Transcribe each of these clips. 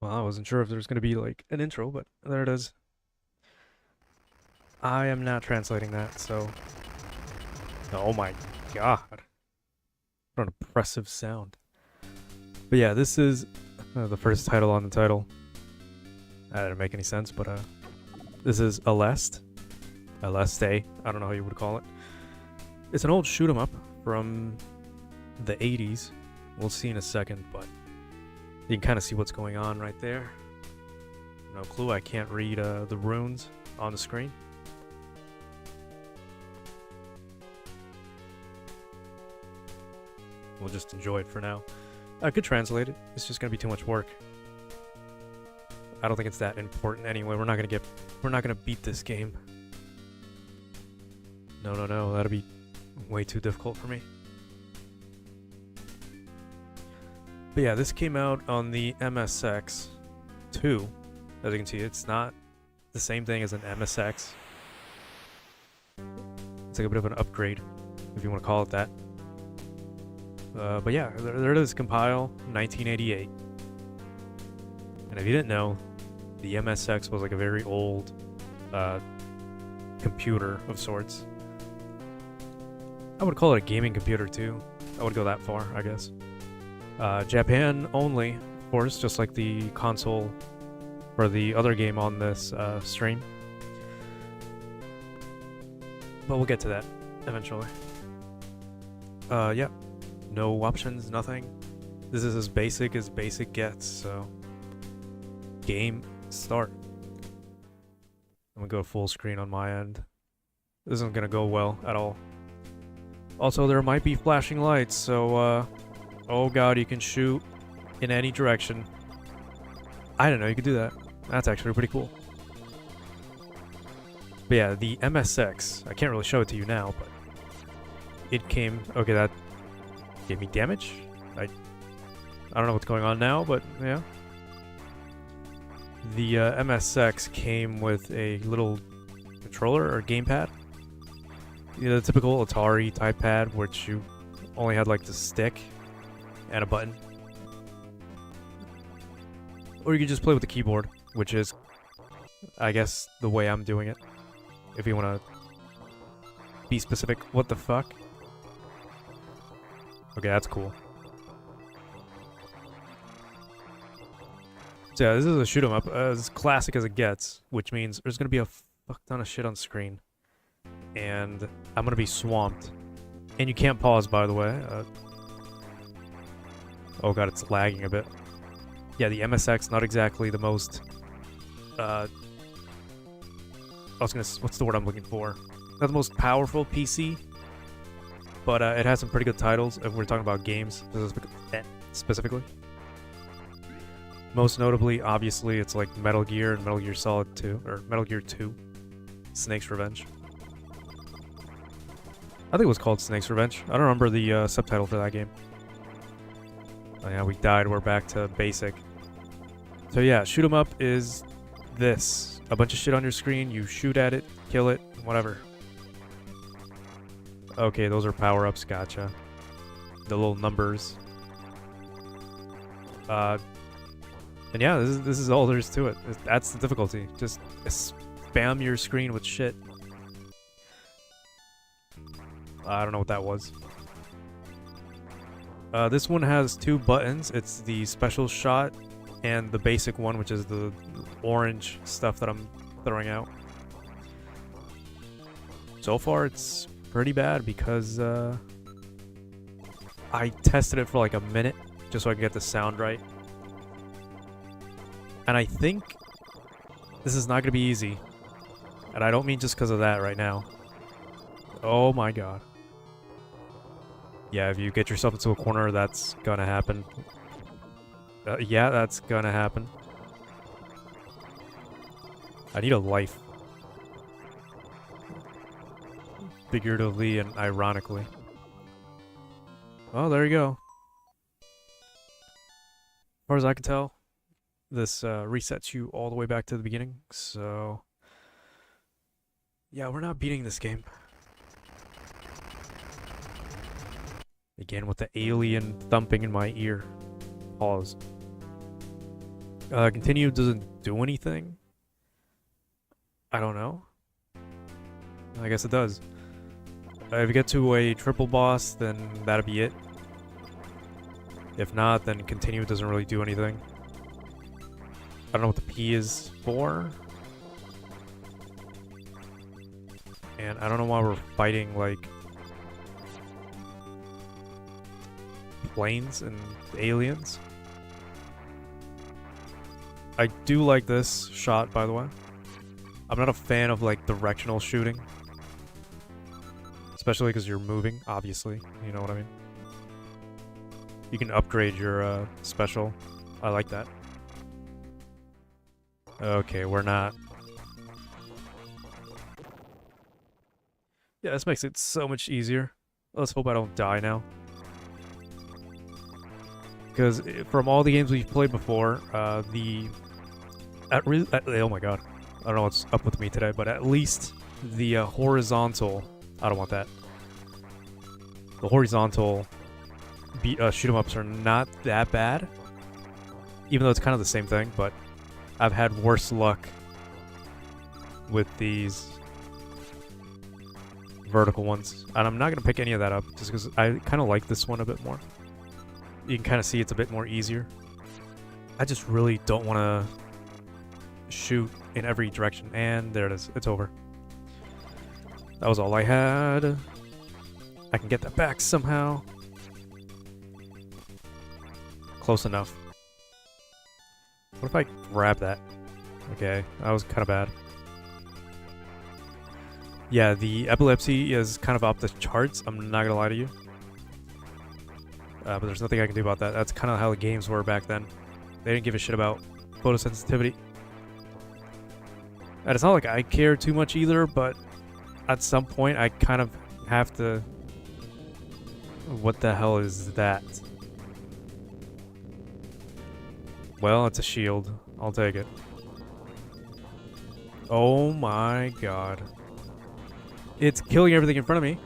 Well, I wasn't sure if there was going to be like an intro, but there it is. I am not translating that, so. Oh my god. What an oppressive sound. But yeah, this is the first title on the title. That didn't make any sense, but this is Aleste. Aleste, I don't know how you would call it. It's an old shoot 'em up from the 80s. We'll see in a second, but you can kind of see what's going on right there. No clue, I can't read the runes on the screen. We'll just enjoy it for now. I could translate it, it's just gonna be too much work. I don't think it's that important anyway. We're not gonna beat this game. No, that'll be way too difficult for me. But yeah, this came out on the MSX2. As you can see, it's not the same thing as an MSX. It's like a bit of an upgrade, if you want to call it that. But yeah, there it is, compile 1988. And if you didn't know, the MSX was like a very old computer of sorts. I would call it a gaming computer too. I would go that far, I guess. Japan only, of course, just like the console for the other game on this stream. But we'll get to that eventually. Yeah. No options, nothing. This is as basic gets, so game start. I'm gonna go full screen on my end. This isn't gonna go well at all. Also, there might be flashing lights, so oh god, you can shoot in any direction. I didn't know you could do that. That's actually pretty cool. But yeah, the MSX, I can't really show it to you now, but it came, okay, that gave me damage. I don't know what's going on now, but yeah. The MSX came with a little controller or gamepad. You know, the typical Atari type pad, which you only had like the stick and a button. Or you could just play with the keyboard, which is, I guess, the way I'm doing it. If you want to be specific. What the fuck? Okay, that's cool. So yeah, this is a shoot 'em up, as classic as it gets, which means there's gonna be a fuck ton of shit on screen, and I'm gonna be swamped. And you can't pause, by the way. Oh god, it's lagging a bit. Yeah, the MSX, not exactly the most. What's the word I'm looking for? Not the most powerful PC. But it has some pretty good titles if we're talking about games specifically. Most notably, obviously, it's like Metal Gear and Metal Gear Solid 2, or Metal Gear 2, Snake's Revenge. I think it was called Snake's Revenge. I don't remember the subtitle for that game. Oh yeah, we died. We're back to basic. So yeah, shoot 'em up is this. A bunch of shit on your screen, you shoot at it, kill it, whatever. Okay, those are power-ups, gotcha. The little numbers. And yeah, this is all there is to it. That's the difficulty. Just spam your screen with shit. I don't know what that was. This one has two buttons. It's the special shot and the basic one, which is the orange stuff that I'm throwing out. So far, it's pretty bad because I tested it for like a minute just so I could get the sound right. And I think this is not going to be easy. And I don't mean just because of that right now. Oh my god. Yeah, if you get yourself into a corner, that's gonna happen. Yeah, that's gonna happen. I need a life. Figuratively and ironically. Oh, there you go. As far as I can tell, this resets you all the way back to the beginning, so yeah, we're not beating this game. Again with the alien thumping in my ear. Pause. Continue doesn't do anything. I don't know. I guess it does. If you get to a triple boss, then that'll be it. If not, then continue doesn't really do anything. I don't know what the P is for. And I don't know why we're fighting, like, planes and aliens. I do like this shot, by the way. I'm not a fan of, like, directional shooting. Especially because you're moving, obviously. You know what I mean? You can upgrade your special. I like that. Okay, we're not. Yeah, this makes it so much easier. Let's hope I don't die now. Because from all the games we've played before, oh my god. I don't know what's up with me today, but at least the horizontal... I don't want that. The horizontal shoot 'em ups are not that bad. Even though it's kind of the same thing, but I've had worse luck with these vertical ones. And I'm not going to pick any of that up, just because I kind of like this one a bit more. You can kind of see it's a bit more easier. I just really don't want to shoot in every direction. And there it is. It's over. That was all I had. I can get that back somehow. Close enough. What if I grab that? Okay, that was kind of bad. Yeah, the epilepsy is kind of off the charts. I'm not gonna lie to you. But there's nothing I can do about that. That's kind of how the games were back then. They didn't give a shit about photosensitivity. And it's not like I care too much either, but at some point I kind of have to... What the hell is that? Well, it's a shield. I'll take it. Oh my god. It's killing everything in front of me.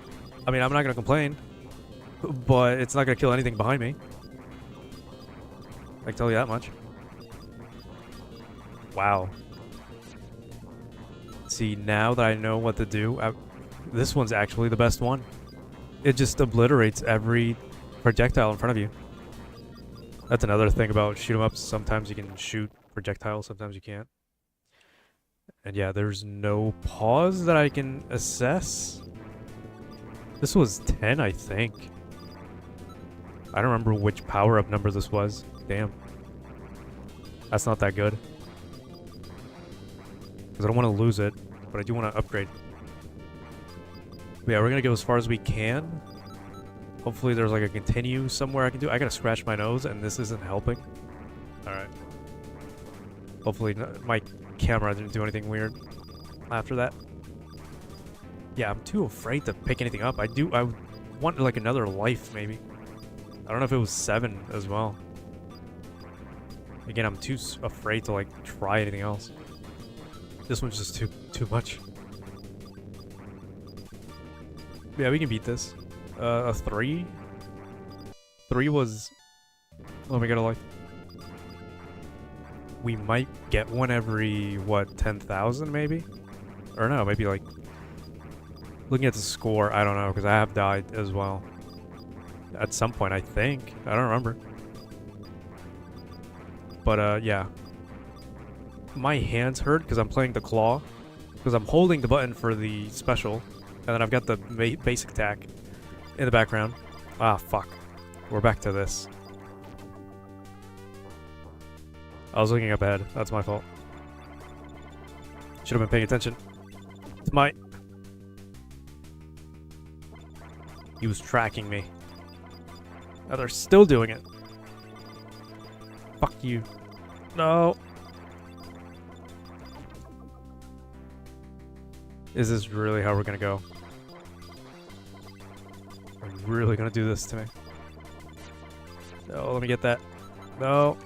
I mean, I'm not gonna complain. But it's not gonna kill anything behind me. I can tell you that much. Wow. See, now that I know what to do, this one's actually the best one. It just obliterates every projectile in front of you. That's another thing about shoot 'em ups. Sometimes you can shoot projectiles, sometimes you can't. And yeah, there's no pause that I can assess. This was 10, I think. I don't remember which power-up number this was. Damn. That's not that good. Because I don't want to lose it, but I do want to upgrade. But yeah, we're going to go as far as we can. Hopefully there's like a continue somewhere I can do. I gotta scratch my nose and this isn't helping. Alright. Hopefully my camera didn't do anything weird after that. Yeah, I'm too afraid to pick anything up. I want like another life maybe. I don't know if it was 7 as well. Again, I'm too afraid to like try anything else. This one's just too much. Yeah, we can beat this. A 3? 3 was... Oh, we got a life. We might get one every, what, 10,000 maybe? Or no, maybe like... Looking at the score, I don't know, because I have died as well. At some point, I think. I don't remember. But, yeah. My hands hurt because I'm playing the claw. Because I'm holding the button for the special. And then I've got the basic attack in the background. Ah, fuck. We're back to this. I was looking up ahead. That's my fault. Should have been paying attention. It's my... He was tracking me. Now they're still doing it. Fuck you. No. Is this really how we're gonna go? Are you really gonna do this to me? No, let me get that. No.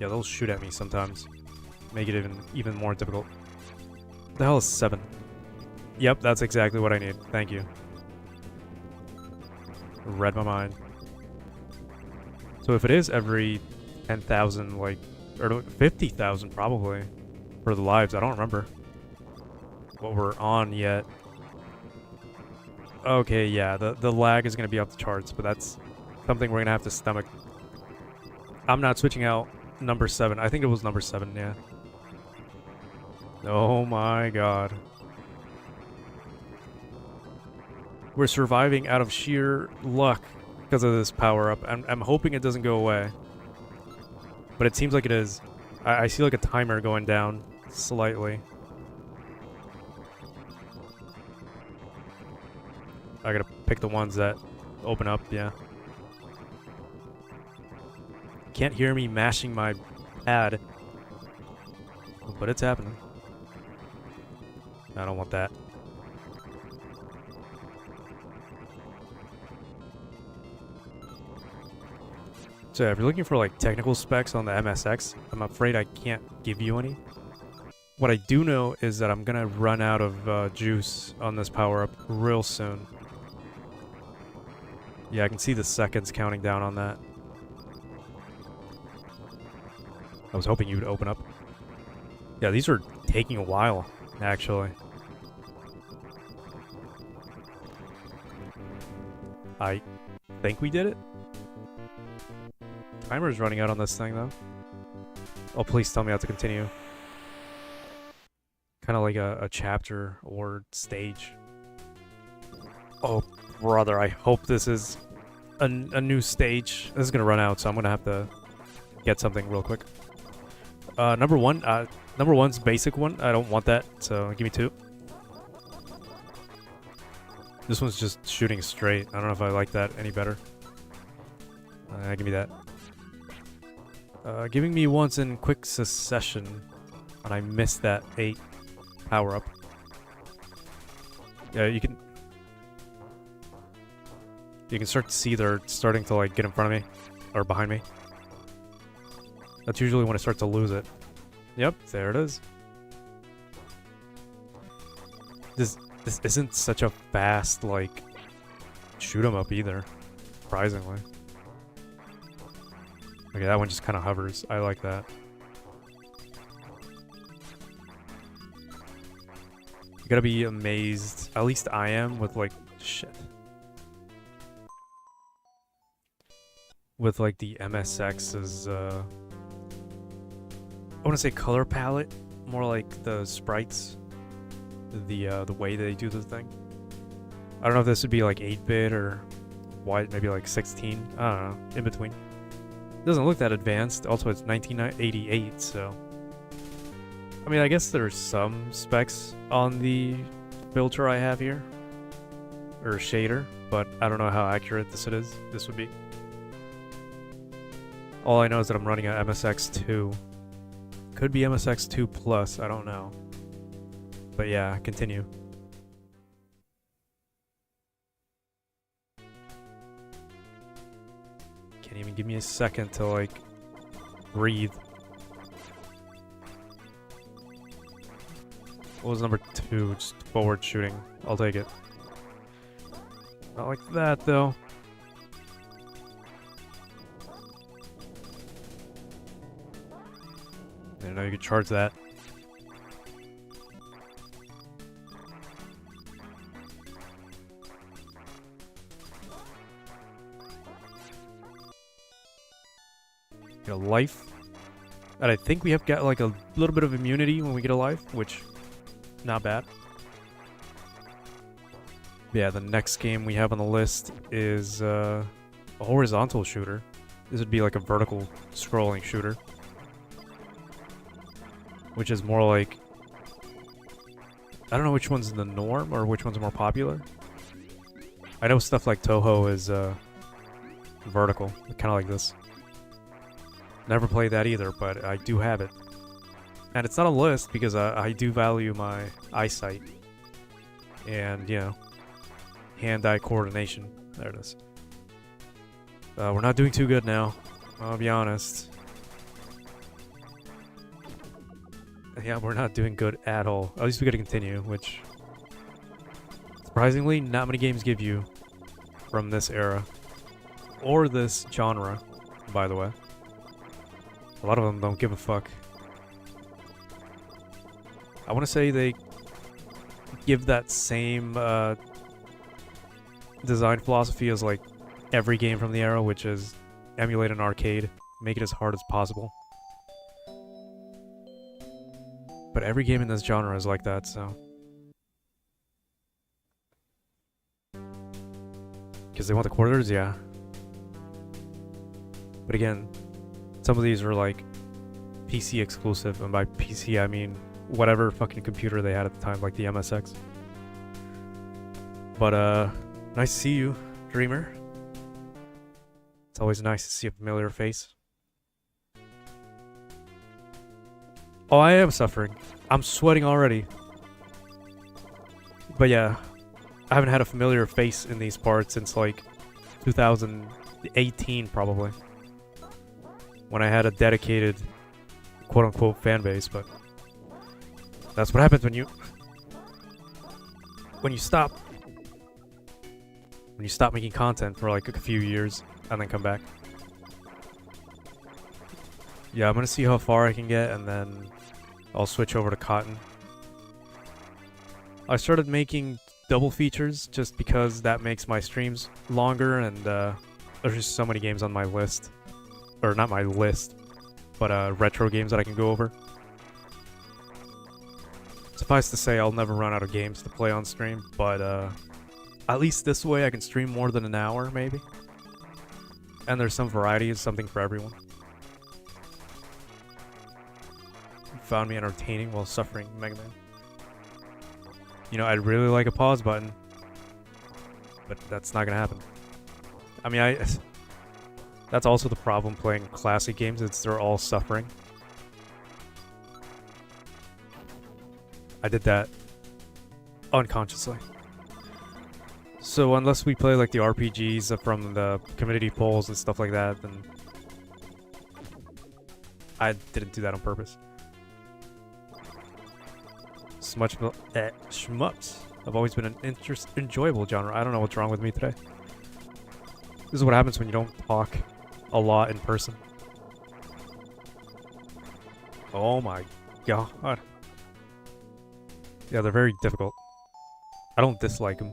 Yeah, they'll shoot at me sometimes. Make it even more difficult. What the hell is 7? Yep, that's exactly what I need. Thank you. Read my mind. So if it is every 10,000, like, or 50,000 probably, for the lives, I don't remember what we're on yet. Okay, yeah, the lag is going to be off the charts, but that's something we're going to have to stomach. I'm not switching out number 7. I think it was number 7, yeah. Oh my god. We're surviving out of sheer luck because of this power-up. I'm hoping it doesn't go away. But it seems like it is. I see like a timer going down slightly. I gotta pick the ones that open up, yeah. Can't hear me mashing my pad. But it's happening. I don't want that. So yeah, if you're looking for like technical specs on the MSX, I'm afraid I can't give you any. What I do know is that I'm gonna run out of juice on this power-up real soon. Yeah, I can see the seconds counting down on that. I was hoping you would open up. Yeah, these are taking a while, actually. I think we did it. Timer's running out on this thing, though. Oh, please tell me how to continue. Kind of like a chapter or stage. Oh, brother, I hope this is a new stage. This is gonna run out, so I'm gonna have to get something real quick. Number one's basic one. I don't want that, so give me 2. This one's just shooting straight. I don't know if I like that any better. Give me that. Giving me once in quick succession, and I missed that 8 power-up. Yeah, you can start to see they're starting to like get in front of me or behind me. That's usually when I start to lose it. Yep, there it is. This isn't such a fast like shoot 'em up either, surprisingly. Okay, that one just kind of hovers. I like that. You gotta be amazed. At least I am with like shit. With like the MSX's I want to say color palette, more like the sprites, the way they do the thing. I don't know if this would be like 8-bit or wide, maybe like 16. I don't know, in between. It doesn't look that advanced. Also, it's 1988, so I mean, I guess there's some specs on the filter I have here, or shader, but I don't know how accurate this would be. All I know is that I'm running an MSX2. Could be MSX2 Plus, I don't know. But yeah, continue. Can't even give me a second to, like, breathe. What was number 2? Just forward shooting. I'll take it. Not like that, though. I didn't know you could charge that. Get a life. And I think we have got like a little bit of immunity when we get a life, which, not bad. Yeah, the next game we have on the list is a horizontal shooter. This would be like a vertical scrolling shooter. Which is more like, I don't know which one's the norm or which one's more popular. I know stuff like Toho is vertical, kind of like this. Never played that either, but I do have it. And it's not a list because I do value my eyesight. And, you know, hand-eye coordination. There it is. We're not doing too good now, I'll be honest. Yeah, we're not doing good at all. At least we gotta continue, which Surprisingly, not many games give you from this era. Or this genre, by the way. A lot of them don't give a fuck. I want to say they give that same design philosophy as like every game from the era, which is emulate an arcade, make it as hard as possible. But every game in this genre is like that, so. Because they want the quarters, yeah. But again, some of these are like PC exclusive, and by PC I mean whatever fucking computer they had at the time, like the MSX. But nice to see you, Dreamer. It's always nice to see a familiar face. Oh, I am suffering. I'm sweating already. But yeah, I haven't had a familiar face in these parts since like 2018 probably. When I had a dedicated quote-unquote fan base, but that's what happens when you stop making content for like a few years and then come back. Yeah, I'm gonna see how far I can get and then I'll switch over to Cotton. I started making double features just because that makes my streams longer, and there's just so many games on my list. Or not my list, but retro games that I can go over. Suffice to say, I'll never run out of games to play on stream, but at least this way I can stream more than an hour, maybe. And there's some variety, something for everyone. Found me entertaining while suffering Mega Man. You know, I'd really like a pause button, but that's not gonna happen. I mean, that's also the problem playing classic games, it's they're all suffering. I did that unconsciously. So unless we play like the RPGs from the community polls and stuff like that, then I didn't do that on purpose. Shmups have always been an enjoyable genre. I don't know what's wrong with me today. This is what happens when you don't talk a lot in person. Oh my god. Yeah, they're very difficult. I don't dislike them.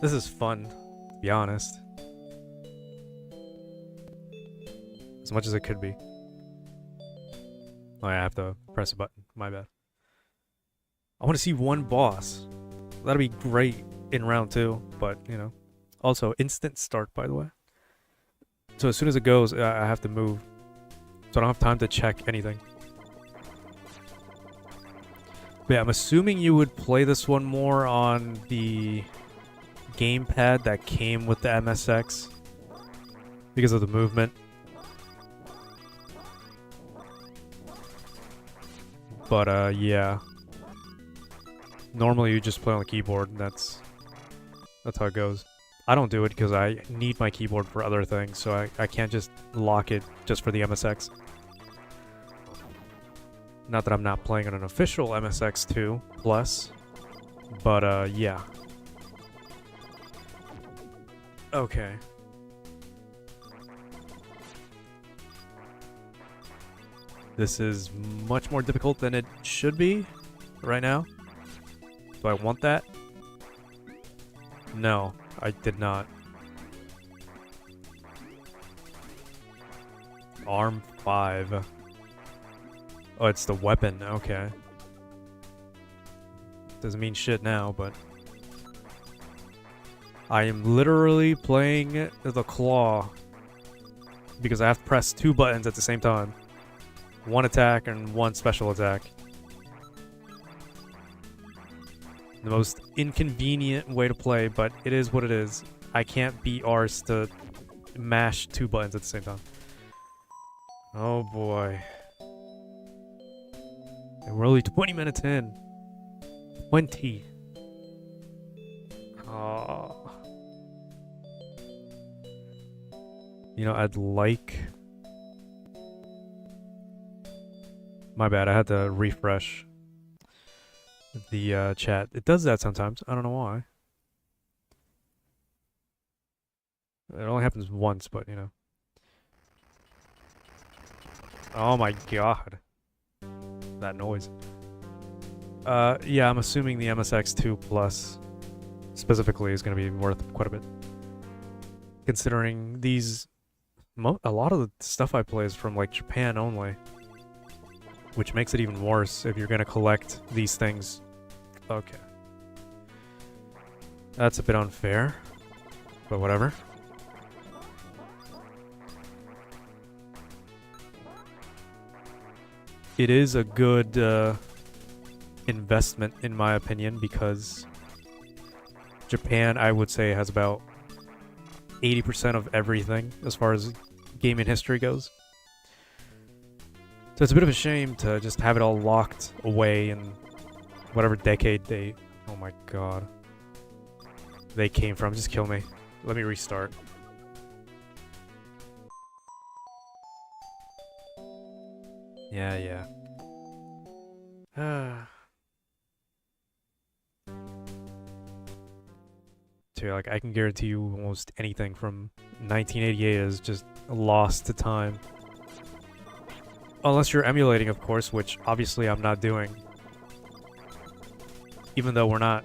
This is fun, to be honest. As much as it could be. Oh, I have to press a button. My bad. I want to see one boss. That'd be great in round 2, but, you know. Also, instant start, by the way. So as soon as it goes, I have to move. So I don't have time to check anything. But yeah, I'm assuming you would play this one more on the gamepad that came with the MSX. Because of the movement. But, yeah. Normally you just play on the keyboard, and that's how it goes. I don't do it because I need my keyboard for other things, so I can't just lock it just for the MSX. Not that I'm not playing on an official MSX2 Plus, but yeah. Okay. This is much more difficult than it should be right now. Do I want that? No, I did not. Arm 5. Oh, it's the weapon. Okay. Doesn't mean shit now, but... I am literally playing the claw. Because I have to press 2 buttons at the same time. One attack and one special attack. The most inconvenient way to play, but it is what it is. I can't be arsed to mash 2 buttons at the same time. Oh boy. And we're only 20 minutes in. 20. Oh. You know, I'd like... My bad, I had to refresh. the chat. It does that sometimes. I don't know why. It only happens once, but you know. Oh my god. That noise. Yeah, I'm assuming the MSX2 Plus specifically is going to be worth quite a bit. Considering a lot of the stuff I play is from like Japan only. Which makes it even worse if you're going to collect these things. Okay. That's a bit unfair. But whatever. It is a good investment in my opinion because Japan, I would say, has about 80% of everything as far as gaming history goes. So it's a bit of a shame to just have it all locked away in whatever decade they... Oh my god. They came from. Just kill me. Let me restart. Yeah. So like, I can guarantee you almost anything from 1988 is just lost to time. Unless you're emulating, of course, which obviously I'm not doing. Even though we're not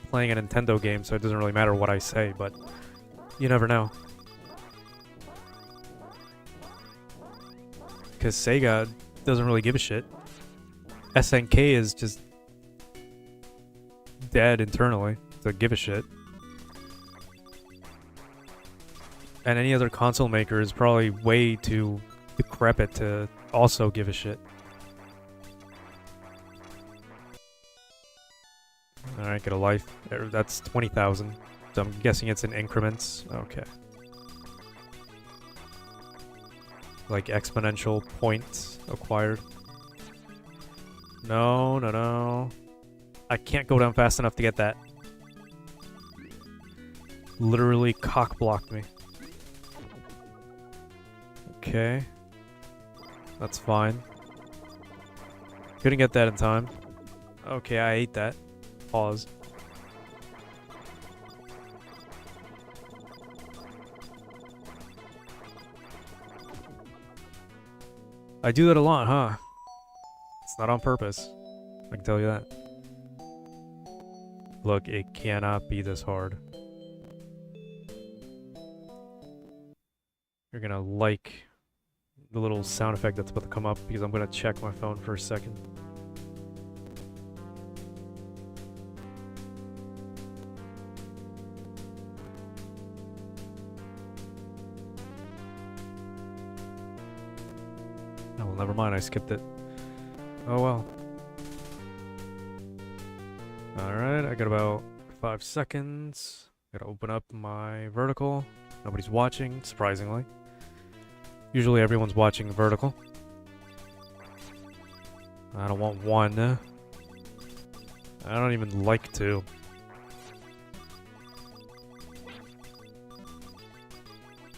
playing a Nintendo game, so it doesn't really matter what I say, but you never know. Because Sega doesn't really give a shit. SNK is just dead internally to give a shit. And any other console maker is probably way too decrepit to also give a shit. Alright, get a life. That's 20,000. So I'm guessing it's in increments. Okay. Like exponential points acquired. No. I can't go down fast enough to get that. Literally cock-blocked me. Okay. That's fine. Couldn't get that in time. Okay, I ate that. Pause. I do that a lot, huh? It's not on purpose. I can tell you that. Look, it cannot be this hard. You're gonna like the little sound effect that's about to come up because I'm gonna check my phone for a second. Oh, well, never mind, I skipped it. Oh well. Alright, I got about 5 seconds. Gotta open up my vertical. Nobody's watching, surprisingly. Usually everyone's watching vertical. I don't want one. I don't even like to.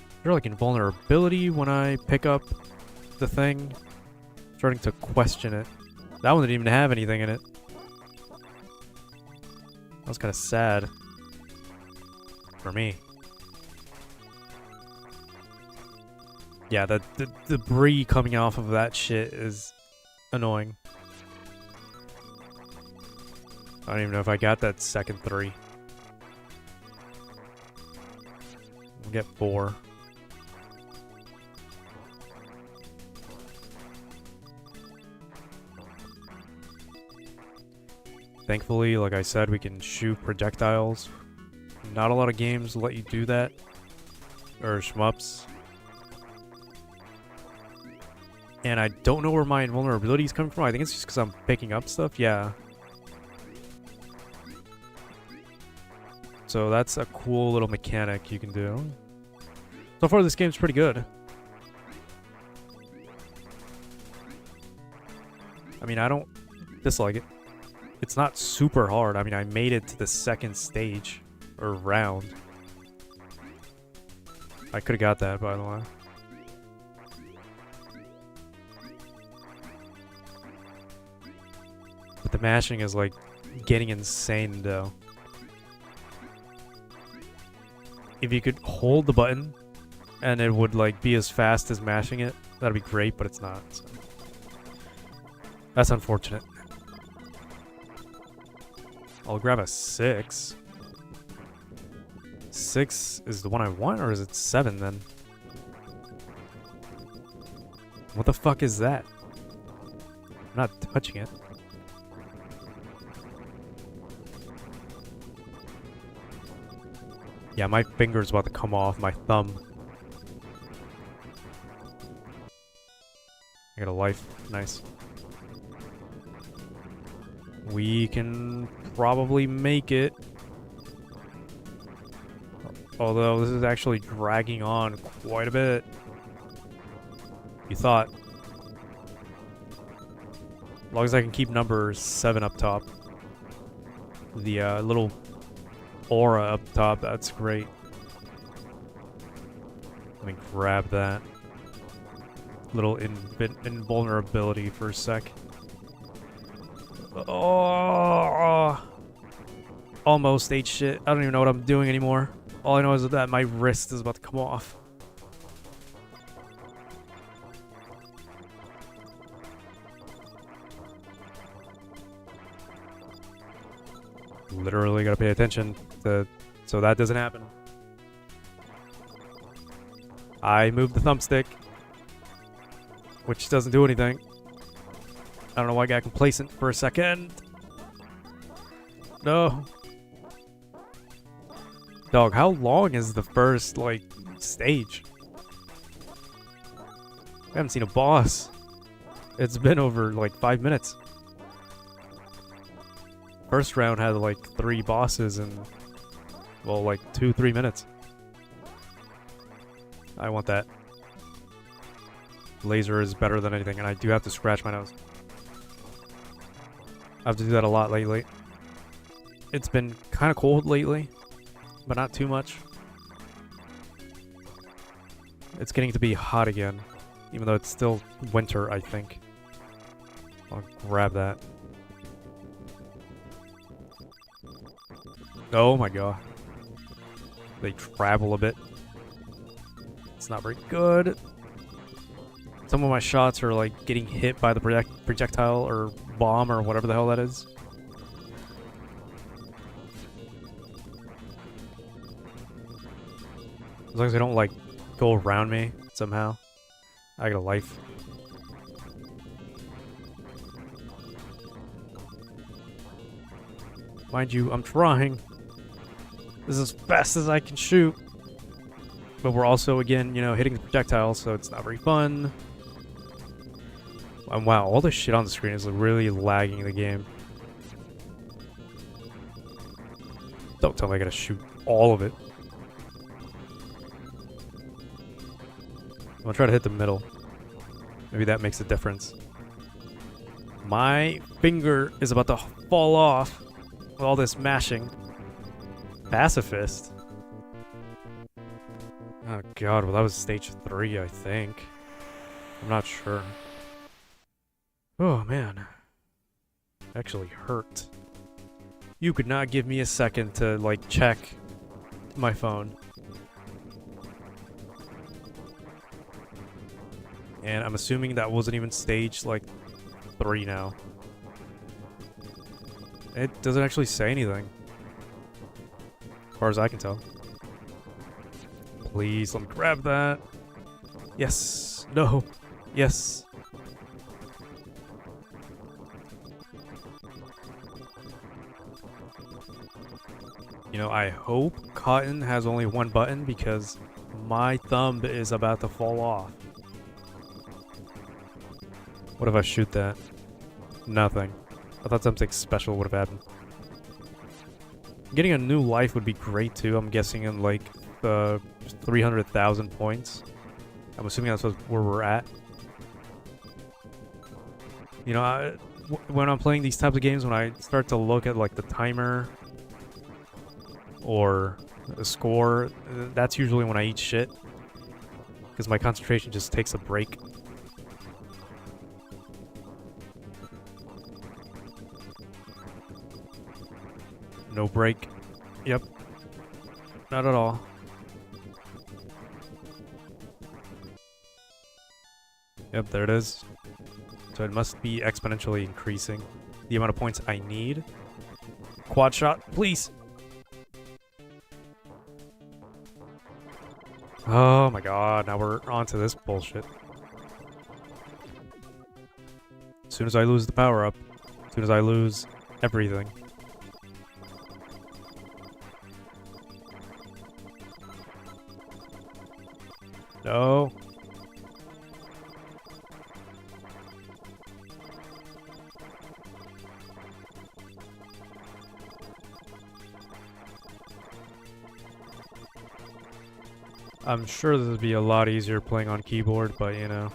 Is there like invulnerability when I pick up the thing? I'm starting to question it. That one didn't even have anything in it. That was kind of sad. For me. Yeah, the debris coming off of that shit is annoying. I don't even know if I got that second 3. We'll get 4. Thankfully, like I said, we can shoot projectiles. Not a lot of games let you do that. Or shmups. And I don't know where my invulnerability is coming from. I think it's just because I'm picking up stuff. Yeah. So that's a cool little mechanic you can do. So far, this game's pretty good. I mean, I don't dislike it. It's not super hard. I mean, I made it to the second stage. Or round. I could have got that, by the way. But the mashing is like getting insane though. If you could hold the button and it would like be as fast as mashing it, that'd be great, but it's not. So. That's unfortunate. I'll grab a 6. 6 is the one I want, or is it 7 then? What the fuck is that? I'm not touching it. Yeah, my finger's about to come off, my thumb. I got a life. Nice. We can probably make it. Although this is actually dragging on quite a bit. You thought. As long as I can keep number 7 up top. The little aura up top, that's great. Let me grab that. Little invulnerability for a sec. Oh, almost ate shit. I don't even know what I'm doing anymore. All I know is that my wrist is about to come off. Literally gotta pay attention so that doesn't happen. I moved the thumbstick, which doesn't do anything. I don't know why I got complacent for a second. No. Dog, how long is the first, like, stage? I haven't seen a boss. It's been over, like, 5 minutes. First round had, like, 3 bosses in, well, like, 2-3 minutes. I want that. Laser is better than anything, and I do have to scratch my nose. I have to do that a lot lately. It's been kind of cold lately, but not too much. It's getting to be hot again, even though it's still winter, I think. I'll grab that. Oh my god. They travel a bit. It's not very good. Some of my shots are like getting hit by the projectile or bomb or whatever the hell that is. As long as they don't like go around me somehow. I got a life. Mind you, I'm trying. This is as fast as I can shoot. But we're also, again, you know, hitting the projectile, so it's not very fun. And wow, all this shit on the screen is really lagging the game. Don't tell me I gotta shoot all of it. I'm gonna try to hit the middle. Maybe that makes a difference. My finger is about to fall off with all this mashing. Pacifist. Oh god, well that was stage 3, I think. I'm not sure. Oh man. Actually hurt. You could not give me a second to, like, check my phone. And I'm assuming that wasn't even stage, like, 3 now. It doesn't actually say anything. As far as I can tell. Please, let me grab that. Yes. No. Yes. You know, I hope Cotton has only one button because my thumb is about to fall off. What if I shoot that? Nothing. I thought something special would have happened. Getting a new life would be great too. I'm guessing in like 300,000 points. I'm assuming that's where we're at. You know, when I'm playing these types of games, when I start to look at like the timer or the score, that's usually when I eat shit. Because my concentration just takes a break. No break. Yep. Not at all. Yep, there it is. So it must be exponentially increasing the amount of points I need. Quad shot, please. Oh my god, now we're onto this bullshit. As soon as I lose the power up, as soon as I lose everything. No. I'm sure this would be a lot easier playing on keyboard, but you know.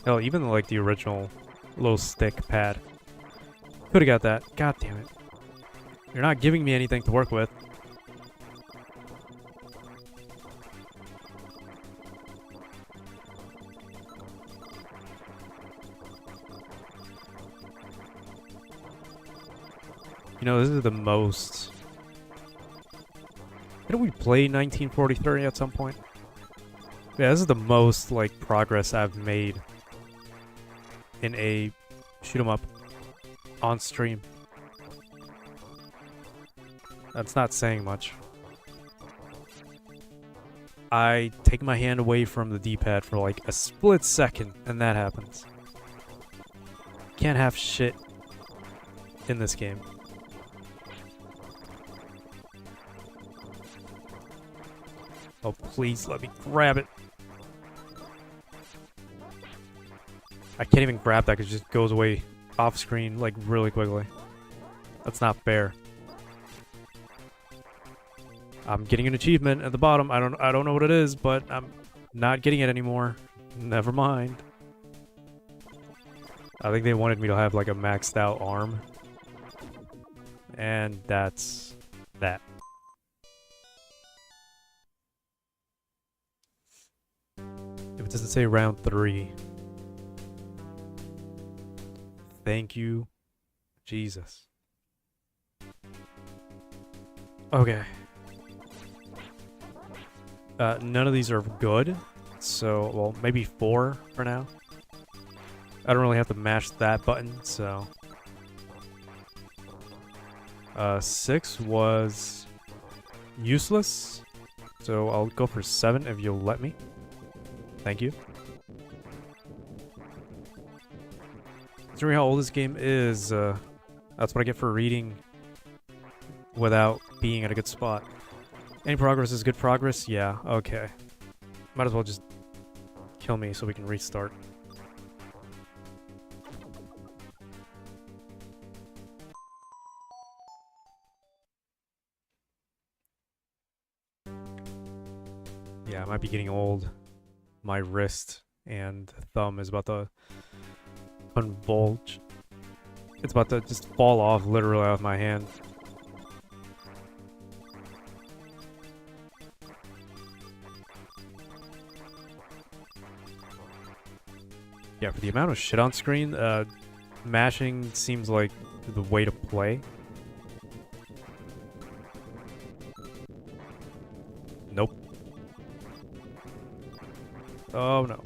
Hell, even like the original little stick pad. Could've got that. God damn it. You're not giving me anything to work with. You know, this is the most... Didn't we play 1943 at some point? Yeah, this is the most, like, progress I've made in a shoot-'em-up on stream. That's not saying much. I take my hand away from the D-pad for, like, a split second, and that happens. Can't have shit in this game. Oh, please let me grab it. I can't even grab that because it just goes away off screen like really quickly. That's not fair. I'm getting an achievement at the bottom. I don't know what it is, but I'm not getting it anymore. Never mind. I think they wanted me to have like a maxed out arm. And that's that. If it doesn't say round 3. Thank you, Jesus. Okay. None of these are good. So, well, maybe 4 for now. I don't really have to mash that button, so... 6 was useless. So I'll go for 7 if you'll let me. Thank you. Considering how old this game is, that's what I get for reading without being at a good spot. Any progress is good progress? Yeah, okay. Might as well just kill me so we can restart. Yeah, I might be getting old. My wrist and thumb is about to convulge. It's about to just fall off literally out of my hand. Yeah, for the amount of shit on screen, mashing seems like the way to play. Nope. Oh no.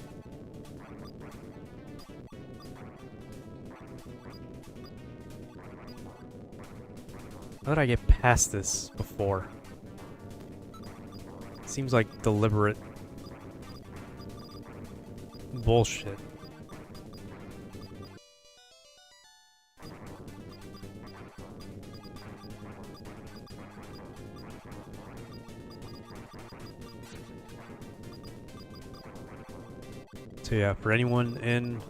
How did I get past this before? Seems like deliberate bullshit. So yeah, for anyone in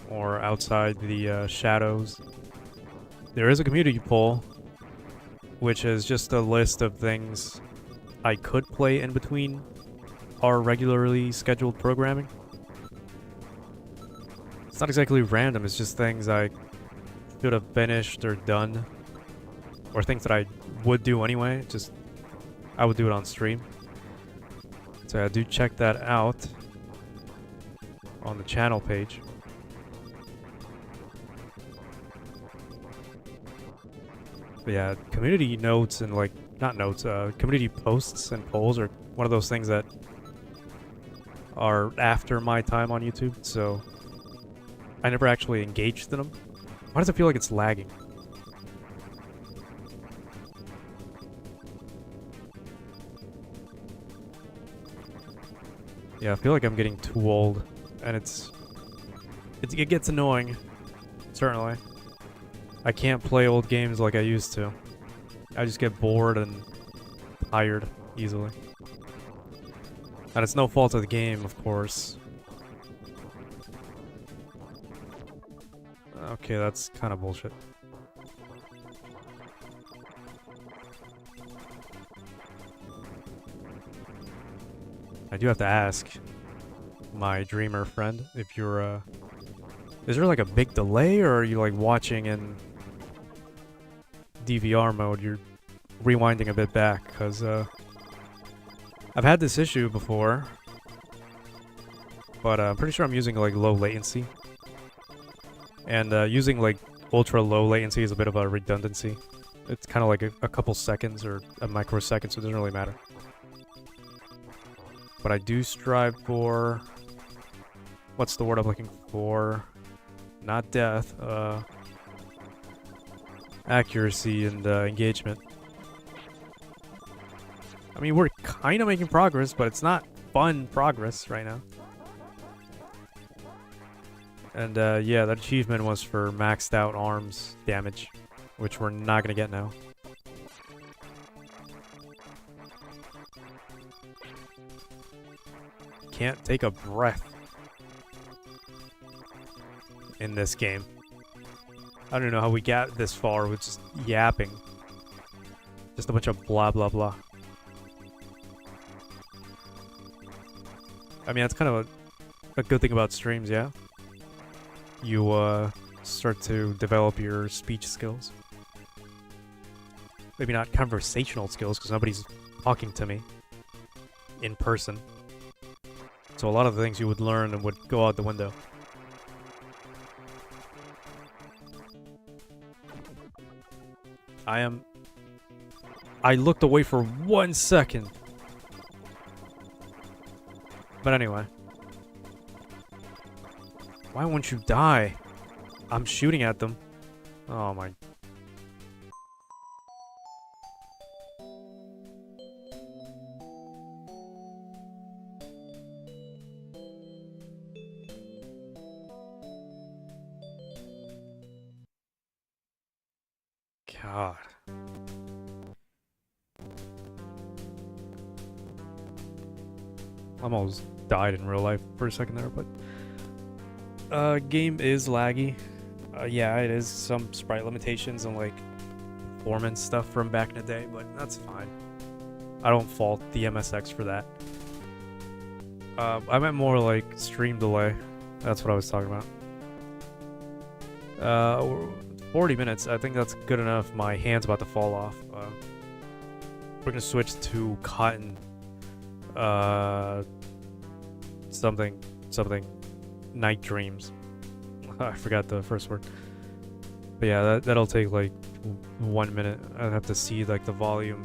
or outside the shadows, there is a community poll, which is just a list of things I could play in between our regularly scheduled programming. It's not exactly random, it's just things I should have finished or done, or things that I would do anyway, just I would do it on stream. So yeah, do check that out on the channel page. But yeah, community notes and like, not notes, community posts and polls are one of those things that are after my time on YouTube, so I never actually engaged in them. Why does it feel like it's lagging? Yeah, I feel like I'm getting too old, and it gets annoying, certainly. I can't play old games like I used to. I just get bored and tired easily. And it's no fault of the game, of course. Okay, that's kind of bullshit. I do have to ask my dreamer friend if you're, is there like a big delay, or are you like watching in DVR mode? You're rewinding a bit back, because, I've had this issue before, but I'm pretty sure I'm using like low latency. And using like ultra low latency is a bit of a redundancy. It's kind of like a couple seconds or a microsecond, so it doesn't really matter. But I do strive for... what's the word I'm looking for? Not death. Accuracy and engagement. I mean, we're kind of making progress, but it's not fun progress right now. And yeah, that achievement was for maxed out arms damage, which we're not going to get now. Can't take a breath in this game. I don't know how we got this far with just yapping. Just a bunch of blah blah blah. I mean, that's kind of a good thing about streams, yeah? You start to develop your speech skills. Maybe not conversational skills, because nobody's talking to me in person. So a lot of the things you would learn and would go out the window. I looked away for 1 second. But anyway. Why won't you die? I'm shooting at them. Oh my... God. Almost died in real life for a second there, but... game is laggy. Yeah, it is some sprite limitations and, like, performance stuff from back in the day, but that's fine. I don't fault the MSX for that. I meant more like stream delay. That's what I was talking about. 40 minutes, I think that's good enough. My hand's about to fall off. We're gonna switch to cotton. Something. Night dreams. I forgot the first word. But yeah, that'll take like 1 minute. I'd have to see like the volume.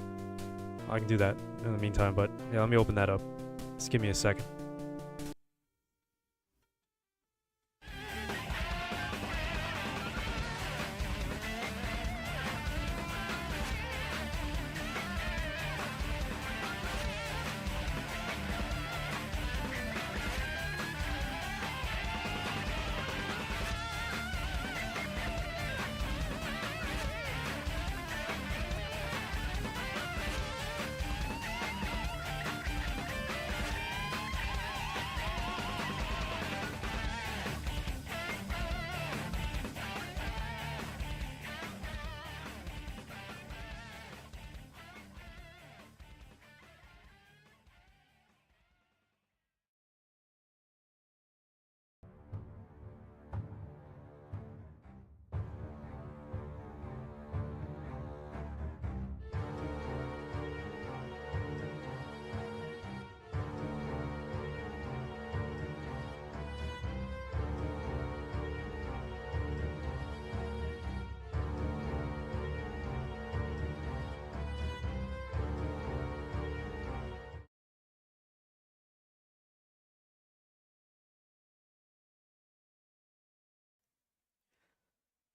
I can do that in the meantime, but yeah, let me open that up. Just give me a second.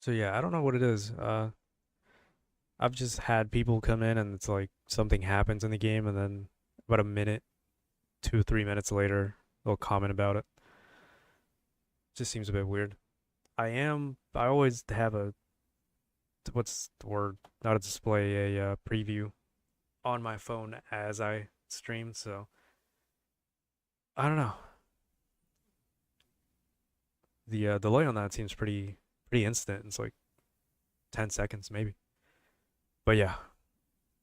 So yeah, I don't know what it is. I've just had people come in and it's like something happens in the game and then about a minute, 2, 3 minutes later, they'll comment about it. Just seems a bit weird. I always have a, what's the word? Not a display, a preview on my phone as I stream, so I don't know. The delay on that seems pretty instant. It's like 10 seconds maybe. But yeah,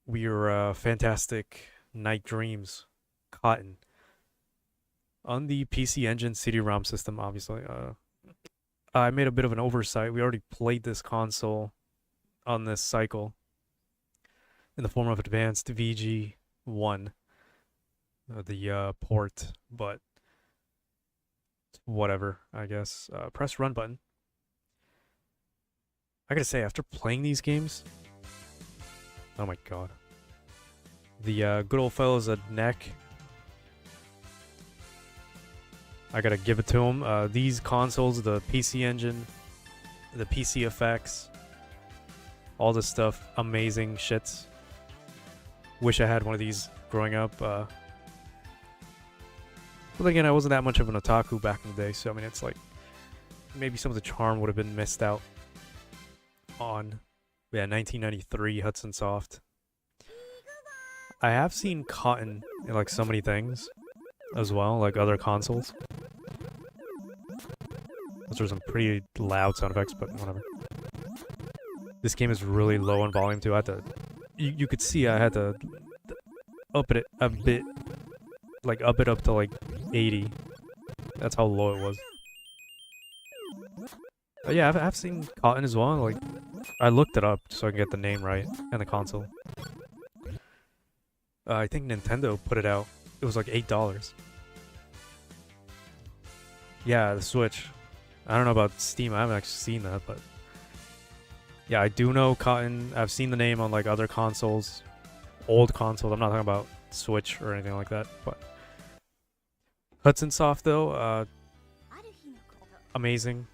we are fantastic Night Dreams Cotton on the PC Engine CD-ROM system. Obviously, I made a bit of an oversight. We already played this console on this cycle in the form of Advanced VG1, the port, but whatever, I guess. Press run button. I gotta say, after playing these games, oh my god. The good old fellows at NEC, I gotta give it to them. These consoles, the PC Engine, the PC effects, all this stuff, amazing shits. Wish I had one of these growing up. But again, I wasn't that much of an otaku back in the day, so I mean, it's like maybe some of the charm would have been missed out on. Yeah, 1993 Hudson Soft. I have seen Cotton in like so many things as well, like other consoles. Those are some pretty loud sound effects, but whatever. This game is really low on volume too. I had to, you could see I had to up it a bit, like up it up to like 80. That's how low it was. But yeah, I've seen Cotton as well. Like, I looked it up so I can get the name right and the console. I think Nintendo put it out. It was like $8. Yeah, the Switch. I don't know about Steam. I haven't actually seen that, but yeah, I do know Cotton. I've seen the name on like other consoles, old consoles. I'm not talking about Switch or anything like that. But Hudson Soft though, amazing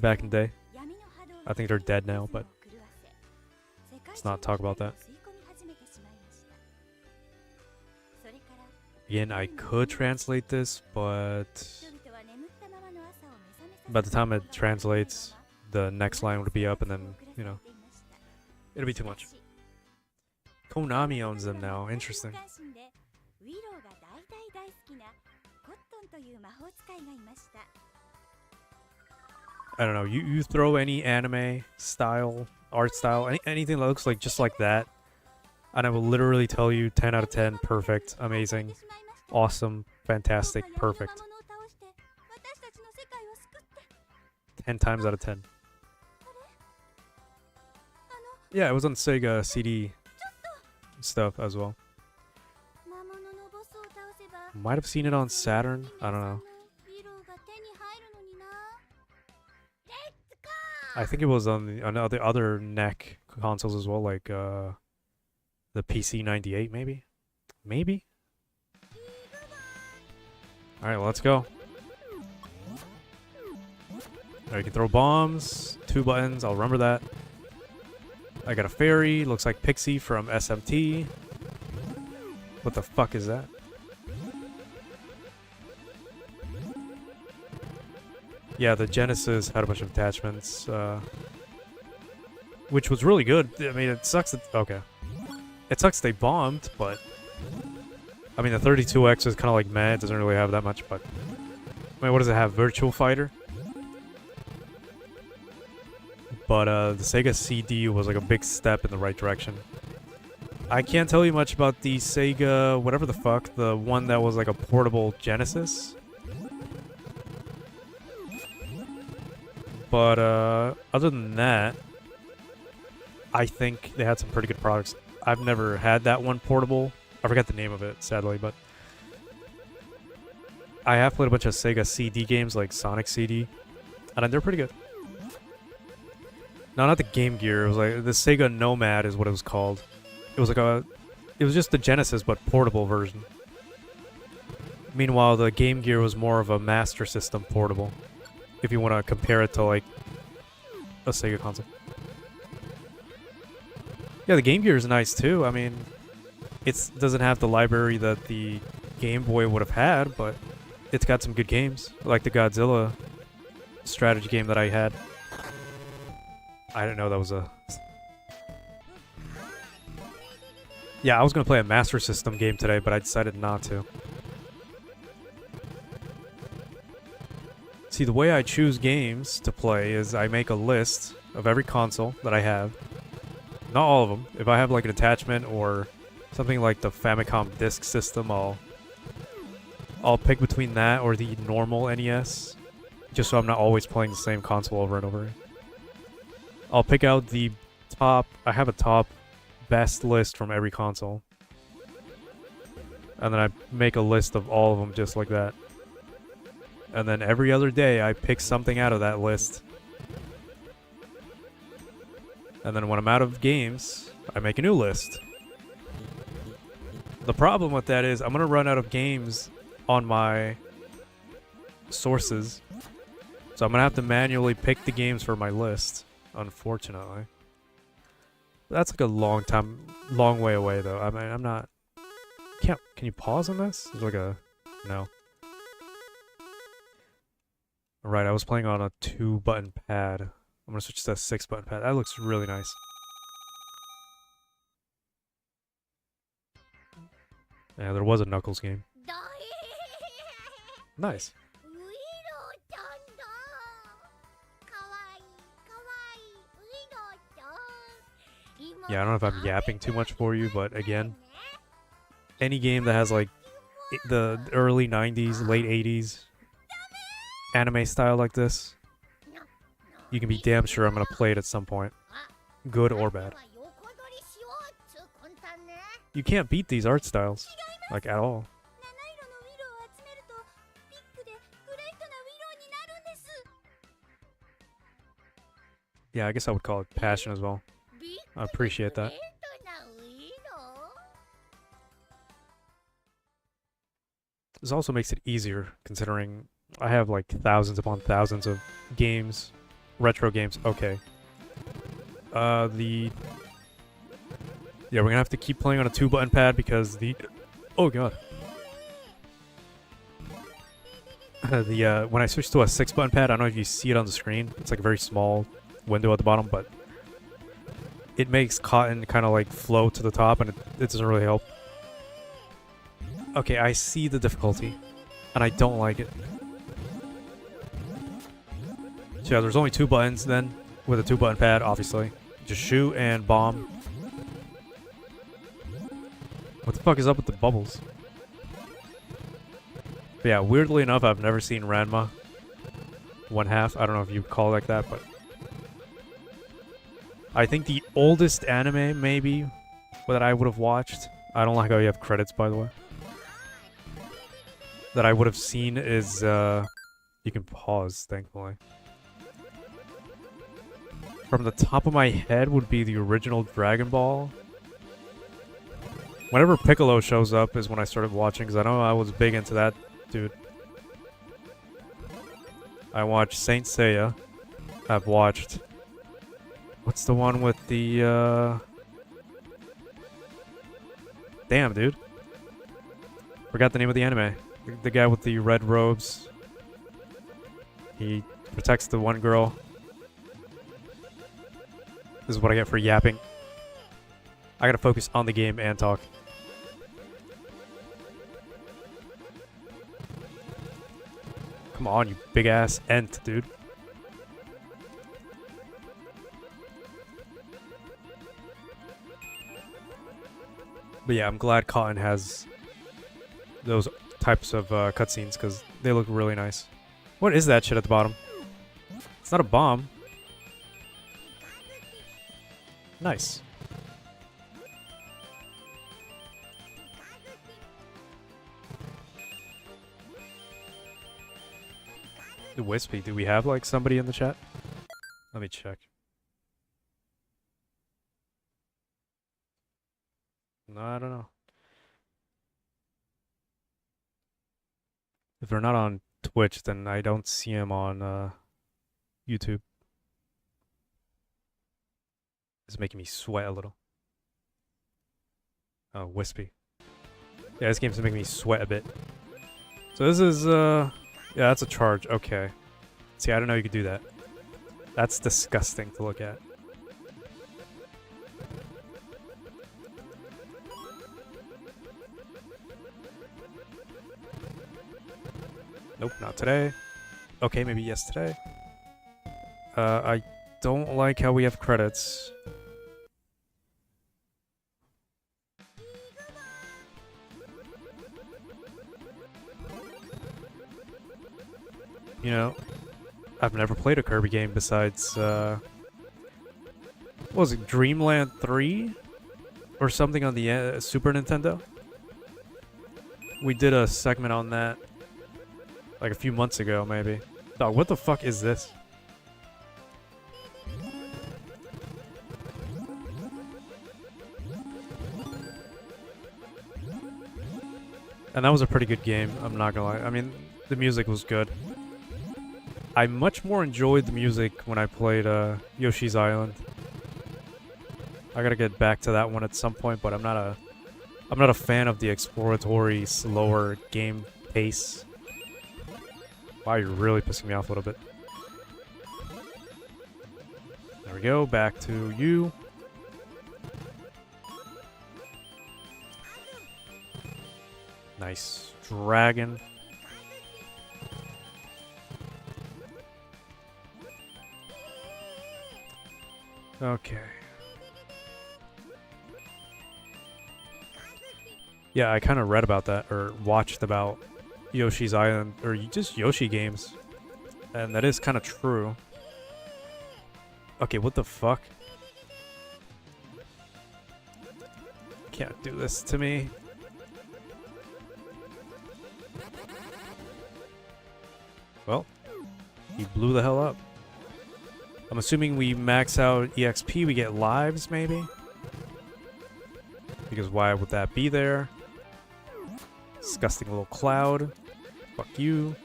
back in the day. I think they're dead now, but let's not talk about that. Again, I could translate this, but by the time it translates, the next line would be up, and then, you know, it'll be too much. Konami owns them now. Interesting. I don't know. You throw any anime style, art style, anything that looks like just like that, and I will literally tell you 10 out of 10, perfect, amazing, awesome, fantastic, perfect. 10 times out of 10. Yeah, it was on Sega CD stuff as well. Might have seen it on Saturn. I don't know. I think it was on the other NEC consoles as well, like the PC98 maybe? Maybe? Alright, well, let's go. Alright, you can throw bombs. 2 buttons, I'll remember that. I got a fairy, looks like Pixie from SMT. What the fuck is that? Yeah, the Genesis had a bunch of attachments, which was really good. I mean, it sucks that... Okay. It sucks they bombed, but... I mean, the 32X is kind of like meh. It doesn't really have that much, but... I mean, what does it have? Virtual Fighter? But the Sega CD was like a big step in the right direction. I can't tell you much about the Sega... whatever the fuck. The one that was like a portable Genesis. But other than that, I think they had some pretty good products. I've never had that one portable. I forgot the name of it, sadly, but I have played a bunch of Sega CD games like Sonic CD, and they're pretty good. No, not the Game Gear. It was like the Sega Nomad is what it was called. It was like it was just the Genesis but portable version. Meanwhile, the Game Gear was more of a Master System portable. If you want to compare it to like a Sega console. Yeah, the Game Gear is nice too. I mean, it doesn't have the library that the Game Boy would have had, but it's got some good games, like the Godzilla strategy game that I had. I didn't know that was a... Yeah, I was going to play a Master System game today, but I decided not to. See, the way I choose games to play is I make a list of every console that I have. Not all of them. If I have like an attachment or something like the Famicom Disk System, I'll pick between that or the normal NES, just so I'm not always playing the same console over and over again. I'll pick out the top... I have a top best list from every console. And then I make a list of all of them just like that. And then every other day I pick something out of that list. And then when I'm out of games, I make a new list. The problem with that is I'm going to run out of games on my sources. So I'm going to have to manually pick the games for my list, unfortunately. That's like a long way away though. I mean, I'm not... Can you pause on this? It's like a... No. Alright, I was playing on a 2-button pad. I'm gonna switch to a 6-button pad. That looks really nice. Yeah, there was a Knuckles game. Nice. Yeah, I don't know if I'm yapping too much for you, but again, any game that has like the early 90s, late 80s anime style like this, you can be damn sure I'm going to play it at some point. Good or bad. You can't beat these art styles, like at all. Yeah, I guess I would call it passion as well. I appreciate that. This also makes it easier, considering I have like thousands upon thousands of games, retro games. Okay. Yeah, we're gonna have to keep playing on a 2-button pad because the... Oh god. When I switch to a 6-button pad, I don't know if you see it on the screen. It's like a very small window at the bottom, but it makes cotton kind of like float to the top, and it doesn't really help. Okay, I see the difficulty, and I don't like it. So yeah, there's only 2 buttons then, with a 2-button pad, obviously. Just shoot and bomb. What the fuck is up with the bubbles? But yeah, weirdly enough, I've never seen Ranma 1/2. I don't know if you'd call it like that, but... I think the oldest anime, maybe, that I would have watched... I don't like how you have credits, by the way. That I would have seen is, you can pause, thankfully. From the top of my head would be the original Dragon Ball. Whenever Piccolo shows up is when I started watching, because I know I was big into that dude. I watched Saint Seiya. I've watched... What's the one with the, Damn, dude. Forgot the name of the anime. The guy with the red robes. He protects the one girl. This is what I get for yapping. I gotta focus on the game and talk. Come on, you big ass ent, dude. But yeah, I'm glad Cotton has those types of cutscenes because they look really nice. What is that shit at the bottom? It's not a bomb. Nice. The Wispy, do we have like somebody in the chat? Let me check. No, I don't know. If they're not on Twitch, then I don't see them on YouTube. It's making me sweat a little. Oh, wispy. Yeah, this game's making me sweat a bit. So this is, yeah, that's a charge. Okay. See, I didn't know you could do that. That's disgusting to look at. Nope, not today. Okay, maybe yes today. I don't like how we have credits. You know, I've never played a Kirby game besides, what was it, Dreamland 3? Or something on the Super Nintendo? We did a segment on that, like a few months ago, maybe. Dog, what the fuck is this? And that was a pretty good game, I'm not gonna lie. I mean, the music was good. I much more enjoyed the music when I played Yoshi's Island. I gotta get back to that one at some point, but I'm not a fan of the exploratory, slower game pace. Wow, you're really pissing me off a little bit. There we go, back to you. Nice dragon. Okay. Yeah, I kind of read about that, or watched about Yoshi's Island, or just Yoshi games. And that is kind of true. Okay, what the fuck? Can't do this to me. Well, he blew the hell up. I'm assuming we max out EXP, we get lives, maybe? Because why would that be there? Disgusting little cloud. Fuck you.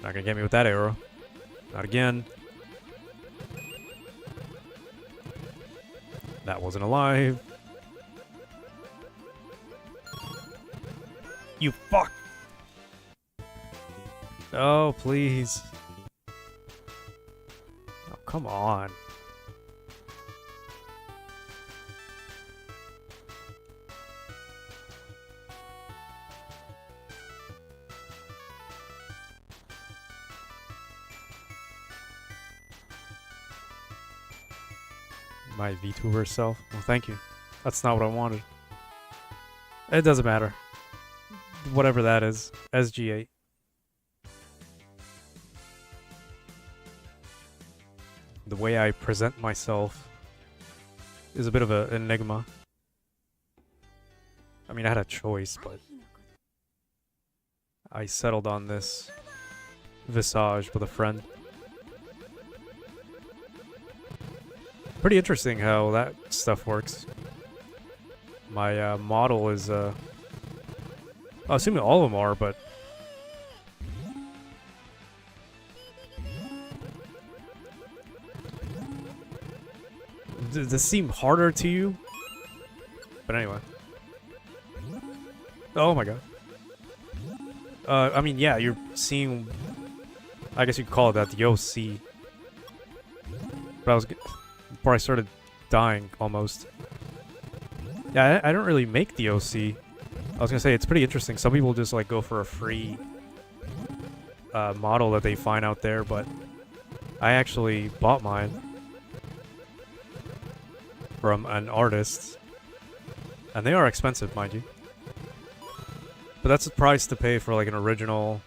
Not gonna get me with that arrow. Not again. That wasn't alive. You fuck! Oh, please. Oh, come on. My VTuber self. Well, thank you. That's not what I wanted. It doesn't matter. Whatever that is. SG8. The way I present myself is a bit of an enigma. I mean, I had a choice, but I settled on this visage with a friend. Pretty interesting how that stuff works. My model is, assuming all of them are, but does this seem harder to you? But anyway. Oh my god. I mean, yeah, you're seeing, I guess you could call it that, the OC. But I was, before I started dying, almost. Yeah, I don't really make the OC. I was gonna say, it's pretty interesting. Some people just, like, go for a free model that they find out there, but I actually bought mine from an artist. And they are expensive, mind you. But that's the price to pay for, like, an original,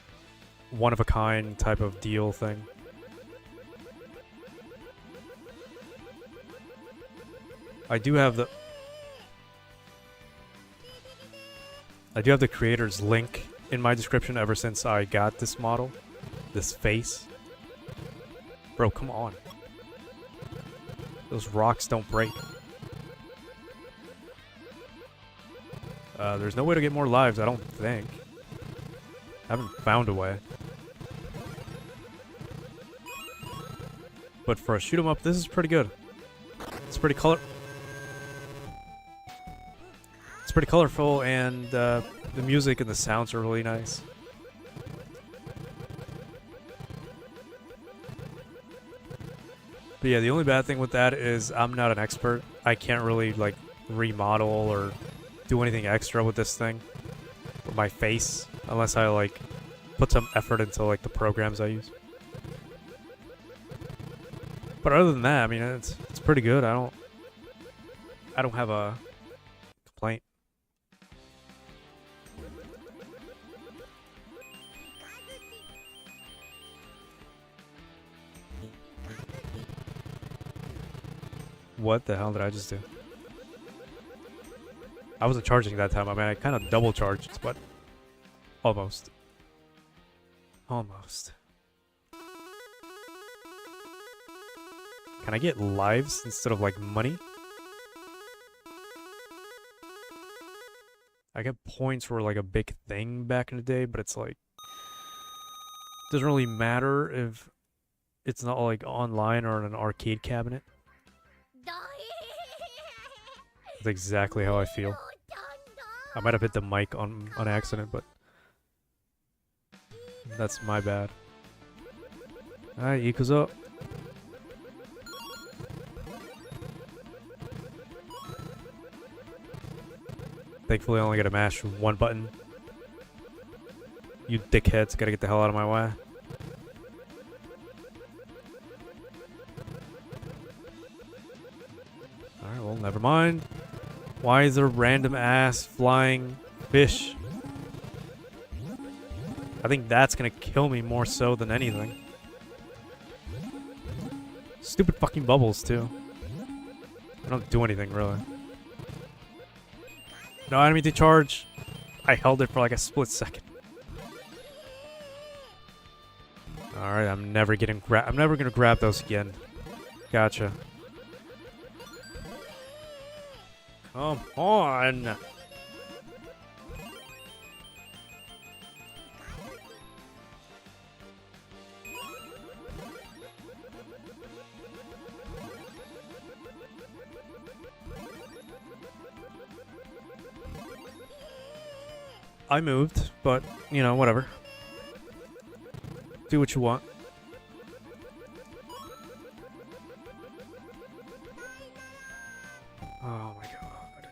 one-of-a-kind type of deal thing. I do have the creator's link in my description ever since I got this model. This face. Bro, come on. Those rocks don't break. There's no way to get more lives, I don't think. I haven't found a way. but for a shoot 'em up, this is pretty good. It's pretty It's pretty colorful, and the music and the sounds are really nice. But yeah, the only bad thing with that is I'm not an expert. I can't really like remodel or do anything extra with this thing with my face unless I like put some effort into like the programs I use. But other than that, I mean, it's pretty good. I don't have a complaint. What the hell did I just do? I wasn't charging that time. I mean, I kind of double charged, but almost. Almost. Can I get lives instead of like money? I get points were like a big thing back in the day, but it's like doesn't really matter if it's not like online or in an arcade cabinet. That's exactly how I feel. I might have hit the mic on accident, but that's my bad. Alright, equals up. Thankfully, I only gotta mash one button. You dickheads gotta get the hell out of my way. Alright, well, never mind. Why is there random ass flying fish? I think that's gonna kill me more so than anything. Stupid fucking bubbles, too. I don't do anything, really. No, I didn't mean to charge. I held it for like a split second. Alright, I'm never gonna grab those again. Gotcha. Come on! I moved, but, you know, whatever. Do what you want. Oh my god.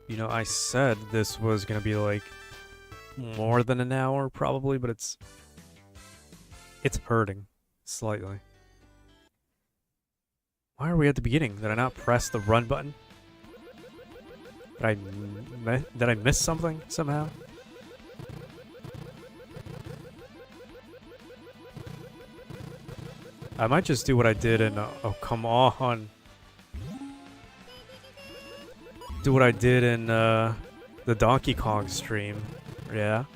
You know, I said this was gonna be like more than an hour probably, but it's hurting slightly. Why are we at the beginning? Did I not press the run button? Did I miss something somehow? I might just do what I did in oh come on. Do what I did in the Donkey Kong stream. Yeah.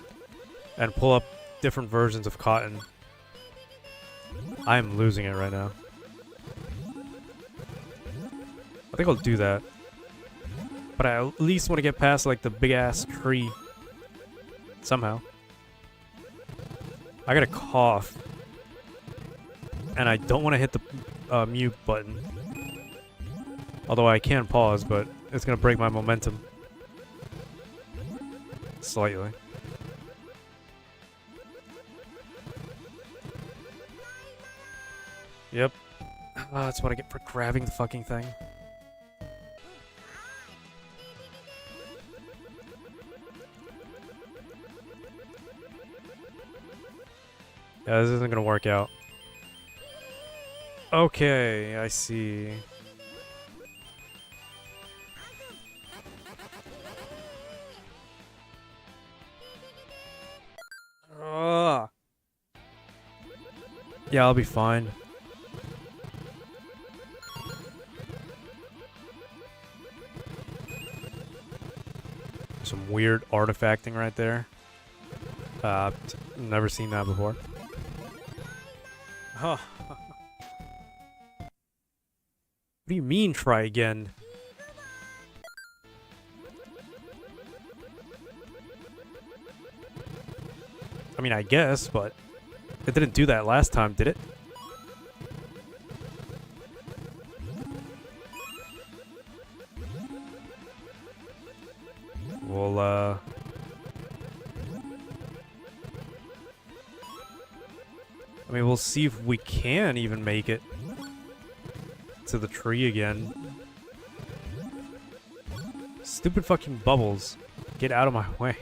And pull up different versions of Cotton. I am losing it right now. I think I'll do that. But I at least want to get past like the big ass tree. Somehow. I got a cough. And I don't want to hit the mute button. Although I can pause, but it's going to break my momentum. Slightly. Yep. That's what I get for grabbing the fucking thing. Yeah, this isn't gonna work out. Okay, I see. Yeah, I'll be fine. Some weird artifacting right there. Never seen that before. Huh. What do you mean, try again? I mean, I guess, but it didn't do that last time, did it? Well, I mean, we'll see if we can even make it to the tree again. Stupid fucking bubbles. Get out of my way.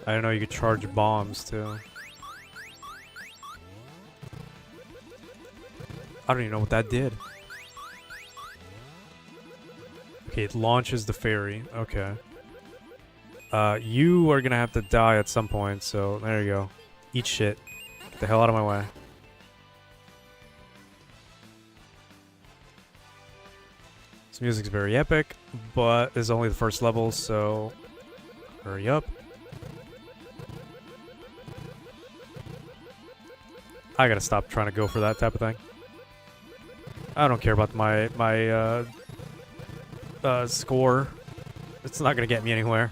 I didn't know you could charge bombs too. I don't even know what that did. Okay, it launches the fairy. Okay. You are gonna have to die at some point, so there you go. Eat shit. Get the hell out of my way. This music's very epic, but it's only the first level, so hurry up. I gotta stop trying to go for that type of thing. I don't care about my score. It's not gonna get me anywhere.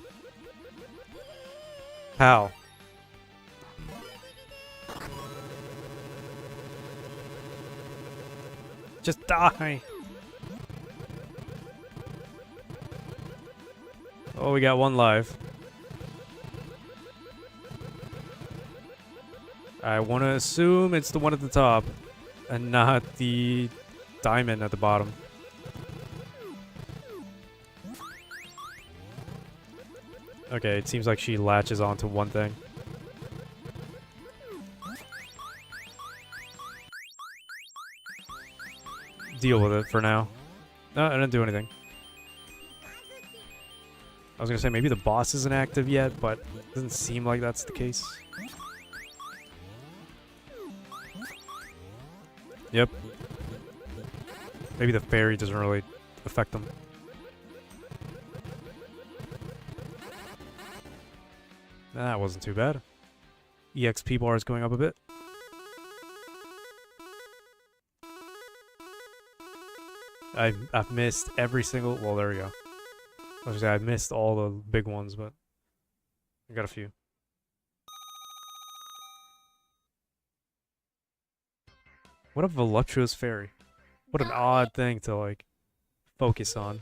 How? Just die. Oh, we got one live. I want to assume it's the one at the top and not the diamond at the bottom. Okay, it seems like she latches onto one thing. Deal with it for now. No, I didn't do anything. I was gonna say maybe the boss isn't active yet, but it doesn't seem like that's the case. Yep. Maybe the fairy doesn't really affect them. That wasn't too bad. EXP bar is going up a bit. I've missed every single... Well, there we go. I was gonna say I missed all the big ones, but I got a few. What a voluptuous fairy. What an odd thing to, like, focus on.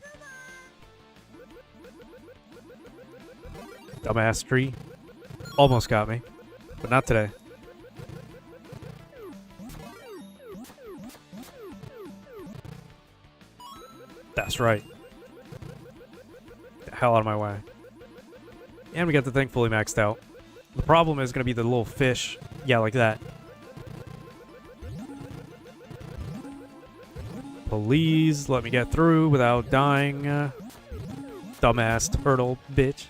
Dumbass tree. Almost got me. But not today. That's right. Get the hell out of my way. And we got the thing fully maxed out. The problem is going to be the little fish. Yeah, like that. Please let me get through without dying. Dumbass turtle, bitch.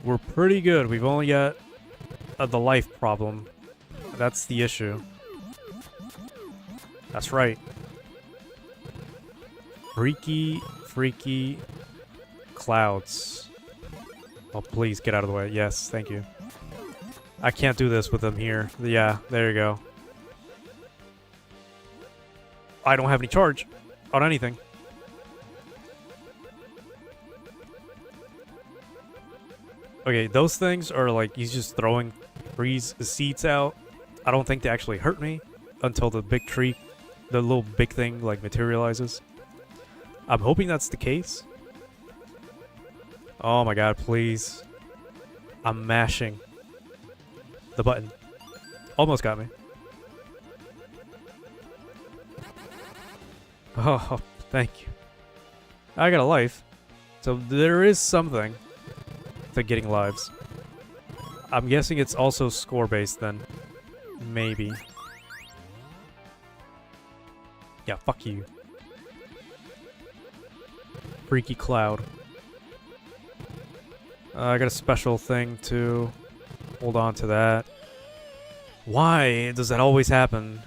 We're pretty good. We've only got the life problem. That's the issue. That's right. Freaky, freaky clouds. Oh, please get out of the way. Yes, thank you. I can't do this with them here. Yeah, there you go. I don't have any charge on anything. Okay, those things are like, he's just throwing trees, seeds out. I don't think they actually hurt me until the big tree, the little big thing, like, materializes. I'm hoping that's the case. Oh my god, please. I'm mashing the button. Almost got me. Oh, thank you. I got a life. So there is something to getting lives. I'm guessing it's also score-based then. Maybe. Yeah, fuck you. Freaky cloud. I got a special thing to hold on to that. Why does that always happen?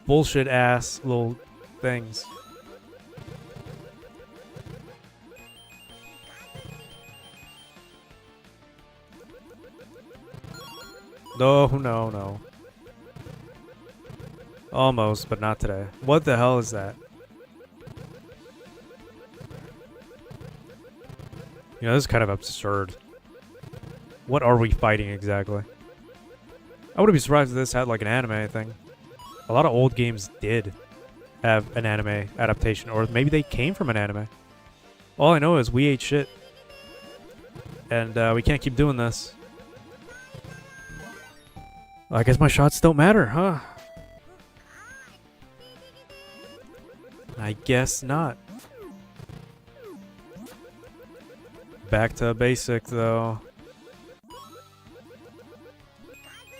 Bullshit ass little things. No, no, no. Almost, but not today. What the hell is that? You know, this is kind of absurd. What are we fighting exactly? I wouldn't be surprised if this had like an anime thing. A lot of old games did have an anime adaptation, or maybe they came from an anime. All I know is we ate shit. And we can't keep doing this. I guess my shots don't matter, huh? I guess not. Back to basic, though.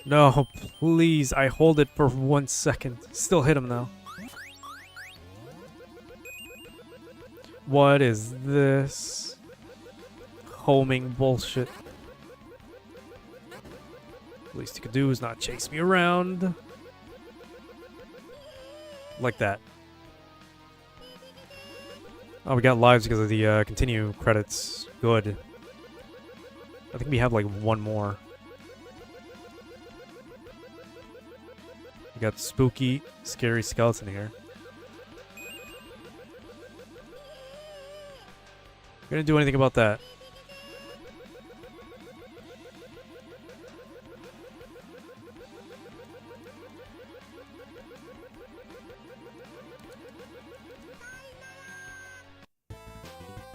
No, please. I hold it for 1 second. Still hit him, though. What is this? Homing bullshit. Least you could do is not chase me around. Like that. Oh, we got lives because of the continue credits. Good. I think we have like one more. We got spooky, scary skeleton here. Gonna do anything about that.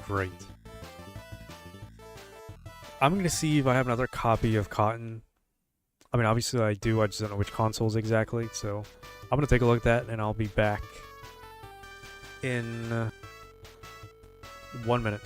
Great. I'm going to see if I have another copy of Cotton. I mean, obviously I do, I just don't know which consoles exactly, so I'm going to take a look at that, and I'll be back in 1 minute.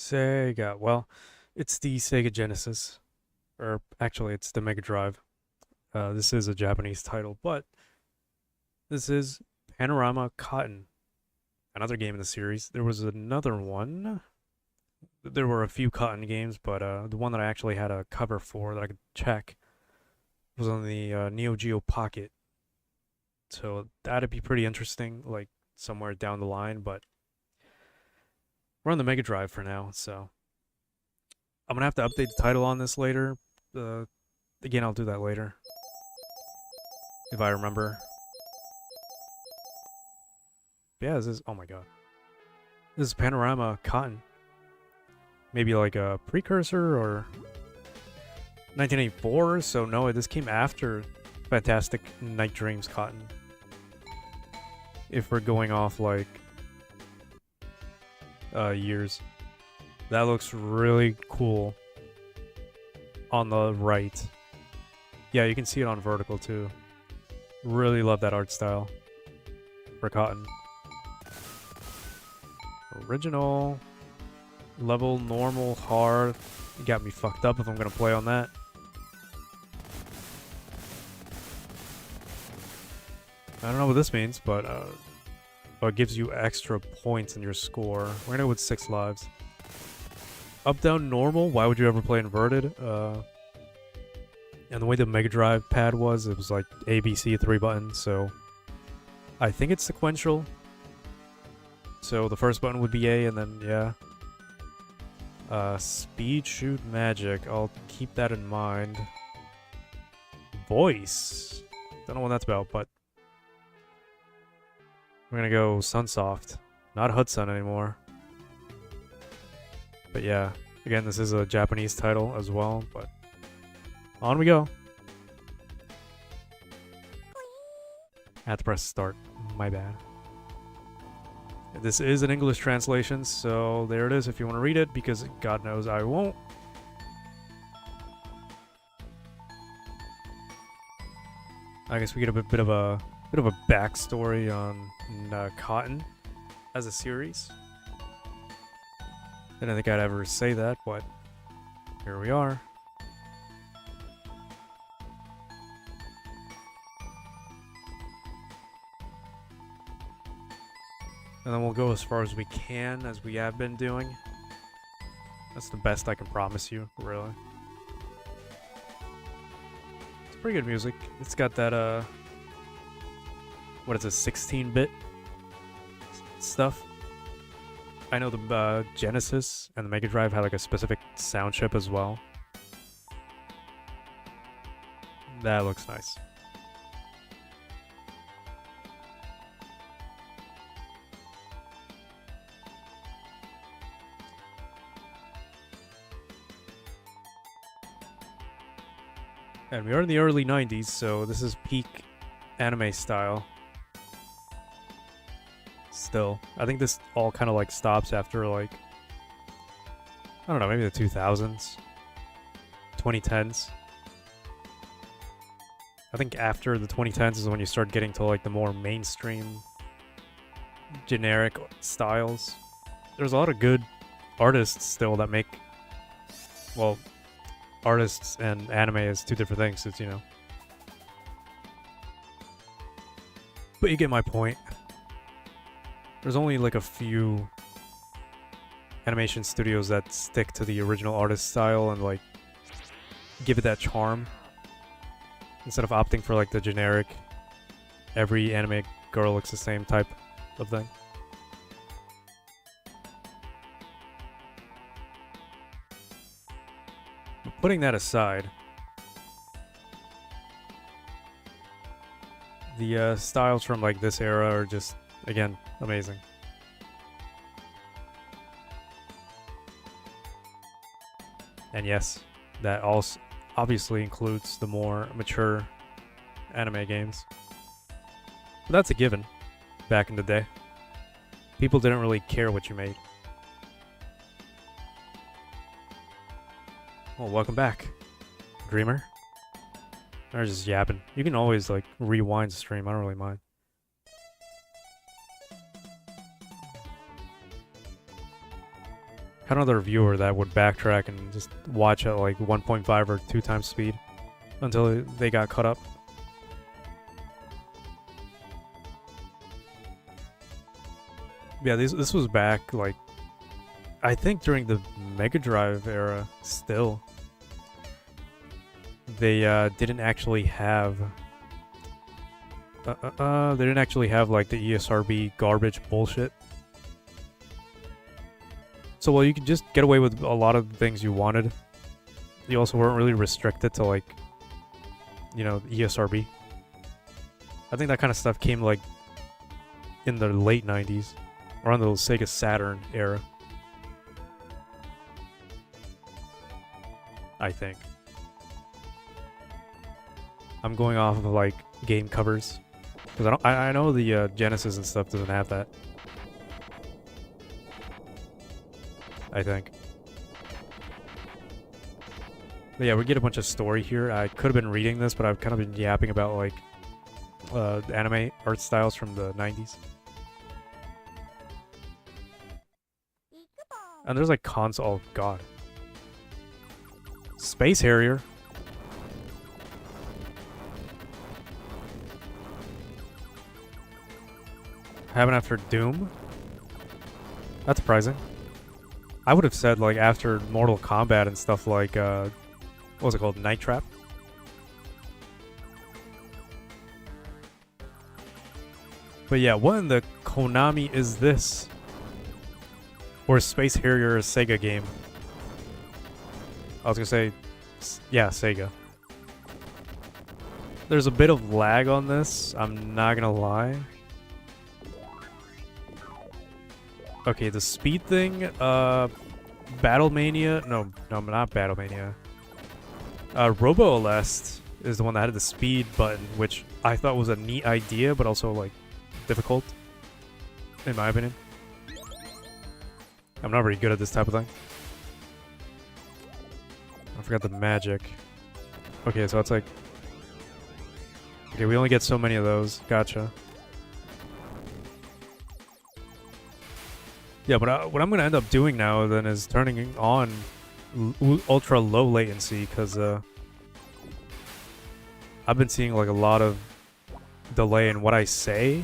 Sega. Well, it's the Sega Genesis. Or actually, it's the Mega Drive. This is a Japanese title, but this is Panorama Cotton. Another game in the series. There was another one. There were a few Cotton games, but the one that I actually had a cover for that I could check was on the Neo Geo Pocket. So that'd be pretty interesting, like somewhere down the line, but we're on the Mega Drive for now, so I'm gonna have to update the title on this later. Again, I'll do that later if I remember. But yeah, this is, oh my god, this is Panorama Cotton. Maybe like a precursor or 1984. So no, this came after Fantastic Night Dreams Cotton. If we're going off like years. That looks really cool on the right. Yeah, you can see it on vertical too. Really love that art style for Cotton. Original, level, normal, hard. You got me fucked up if I'm gonna play on that. I don't know what this means, but it gives you extra points in your score. We're gonna go with 6 lives. Up, down, normal. Why would you ever play inverted? And the way the Mega Drive pad was, it was like A, B, C, 3 buttons, so I think it's sequential. So the first button would be A, and then, yeah. Speed, shoot, magic. I'll keep that in mind. Voice. Don't know what that's about, but we're gonna go Sunsoft. Not Hudson anymore. But yeah, again, this is a Japanese title as well, but on we go. I had to press start. My bad. This is an English translation, so there it is if you want to read it, because God knows I won't. I guess we get a bit of a backstory on Cotton as a series. I didn't think I'd ever say that, but here we are. And then we'll go as far as we can, as we have been doing. That's the best I can promise you, really. It's pretty good music. It's got that, what is it, 16-bit stuff? I know the Genesis and the Mega Drive had like a specific sound chip as well. That looks nice. And we are in the early 90s, so this is peak anime style. Still, I think this all kind of like stops after like, I don't know, maybe the 2000s, 2010s. I think after the 2010s is when you start getting to like the more mainstream, generic styles. There's a lot of good artists still that make, well, artists and anime is two different things, it's, you know. But you get my point. There's only like a few animation studios that stick to the original artist style and like give it that charm instead of opting for like the generic every anime girl looks the same type of thing. But putting that aside, the styles from like this era are just, again, amazing. And yes, that also obviously includes the more mature anime games. But that's a given back in the day. People didn't really care what you made. Well, welcome back, Dreamer. Or just yapping. You can always like rewind the stream, I don't really mind. Kind of another viewer that would backtrack and just watch at like 1.5 or 2 times speed until they got caught up. Yeah, this was back like, I think during the Mega Drive era still. They didn't actually have they didn't actually have like the ESRB garbage bullshit. So while you could just get away with a lot of the things you wanted, you also weren't really restricted to like, you know, ESRB. I think that kind of stuff came like in the late 90s, around the Sega Saturn era. I think. I'm going off of like game covers because I know the Genesis and stuff doesn't have that. I think. But yeah, we get a bunch of story here. I could have been reading this, but I've kind of been yapping about like anime art styles from the 90s. And there's like console. Oh god. Space Harrier. Happened after Doom? That's surprising. I would have said like after Mortal Kombat and stuff like what was it called? Night Trap? But yeah, what in the Konami is this? Or Space Harrier a Sega game? I was gonna say, yeah, Sega. There's a bit of lag on this, I'm not gonna lie. Okay, the speed thing, Battlemania, no, not Battlemania. Robo Aleste is the one that had the speed button, which I thought was a neat idea, but also, like, difficult, in my opinion. I'm not very good at this type of thing. I forgot the magic. Okay, so it's like... Okay, we only get so many of those. Gotcha. Yeah, but what I'm going to end up doing now then is turning on ultra low latency, because I've been seeing like a lot of delay in what I say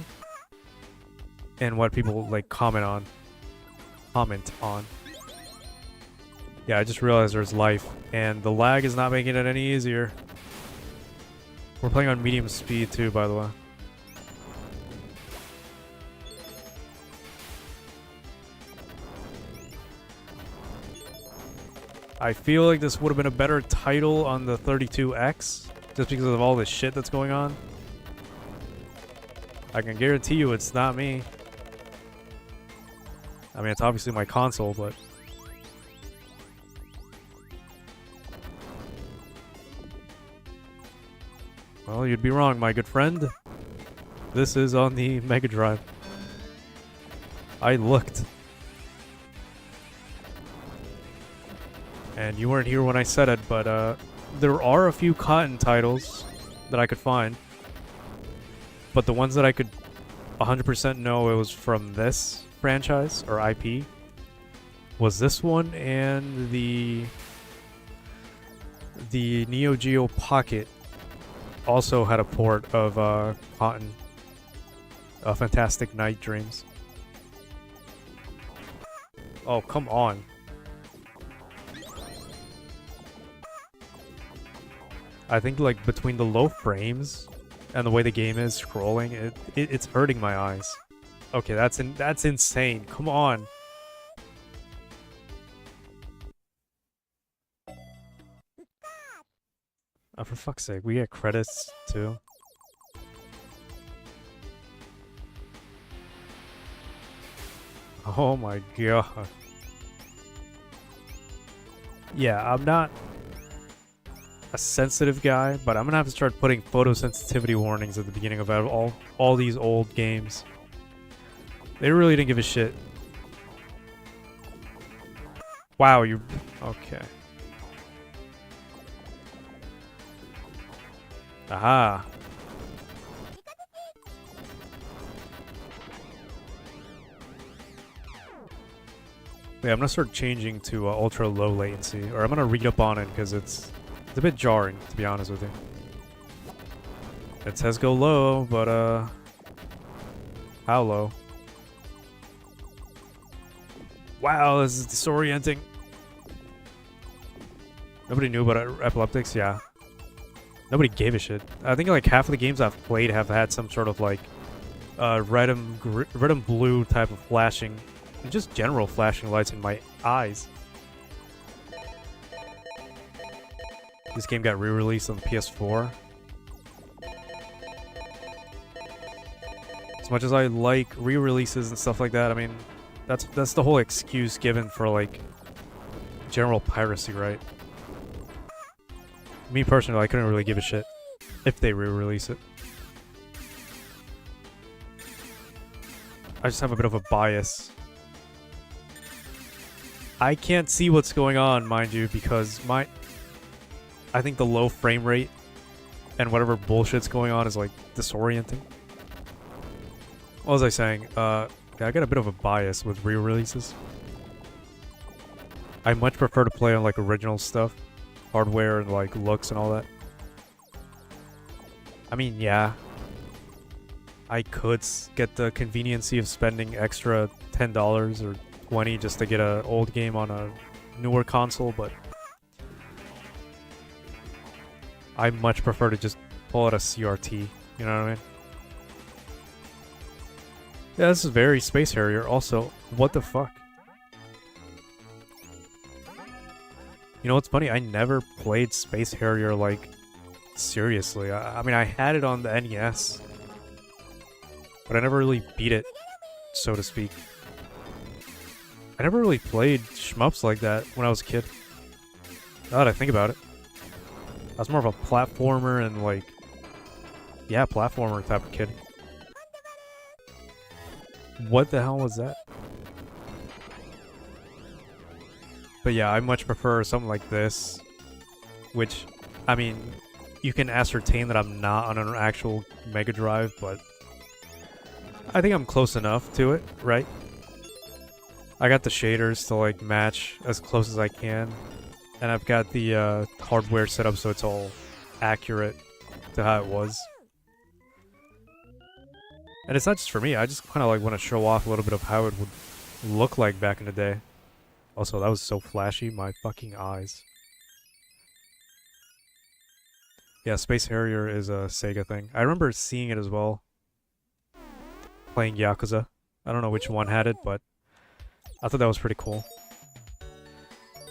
and what people like comment on. Yeah, I just realized there's life, and the lag is not making it any easier. We're playing on medium speed too, by the way. I feel like this would have been a better title on the 32X, just because of all this shit that's going on. I can guarantee you it's not me. I mean, it's obviously my console, but... Well, you'd be wrong, my good friend. This is on the Mega Drive. I looked. And you weren't here when I said it, but there are a few Cotton titles that I could find. But the ones that I could 100% know it was from this franchise, or IP, was this one and the Neo Geo Pocket also had a port of Cotton, Fantastic Night Dreams. Oh, come on. I think like between the low frames and the way the game is scrolling, it's hurting my eyes. Okay, that's insane. Come on. Oh, for fuck's sake, we get credits too. Oh my god. Yeah, I'm not a sensitive guy, but I'm gonna have to start putting photosensitivity warnings at the beginning of all these old games. They really didn't give a shit. Wow, you... Okay. Aha. Yeah, I'm gonna start changing to ultra low latency, or I'm gonna read up on it because it's a bit jarring, to be honest with you. It says go low, but how low? Wow, this is disorienting. Nobody knew about epileptics, yeah. Nobody gave a shit. I think like half of the games I've played have had some sort of like red and blue type of flashing, and just general flashing lights in my eyes. This game got re-released on the PS4. As much as I like re-releases and stuff like that, I mean, that's the whole excuse given for like general piracy, right? Me personally, I couldn't really give a shit. If they re-release it. I just have a bit of a bias. I can't see what's going on, mind you, because I think the low frame rate and whatever bullshit's going on is like disorienting. What was I saying? Yeah, I got a bit of a bias with re-releases. I much prefer to play on like original stuff, hardware and like looks and all that. I mean, yeah, I could get the conveniency of spending extra $10 or $20 just to get an old game on a newer console, but I much prefer to just pull out a CRT, you know what I mean? Yeah, this is very Space Harrier. Also, what the fuck? You know what's funny? I never played Space Harrier, like, seriously. I mean, I had it on the NES, but I never really beat it, so to speak. I never really played shmups like that when I was a kid. Now that I think about it. I was more of a platformer and, like, yeah, platformer type of kid. What the hell was that? But yeah, I much prefer something like this, which, I mean, you can ascertain that I'm not on an actual Mega Drive, but I think I'm close enough to it, right? I got the shaders to like match as close as I can, and I've got the hardware set up so it's all accurate to how it was. And it's not just for me, I just kind of like want to show off a little bit of how it would look like back in the day. Also, that was so flashy, my fucking eyes. Yeah, Space Harrier is a Sega thing. I remember seeing it as well. Playing Yakuza. I don't know which one had it, but I thought that was pretty cool.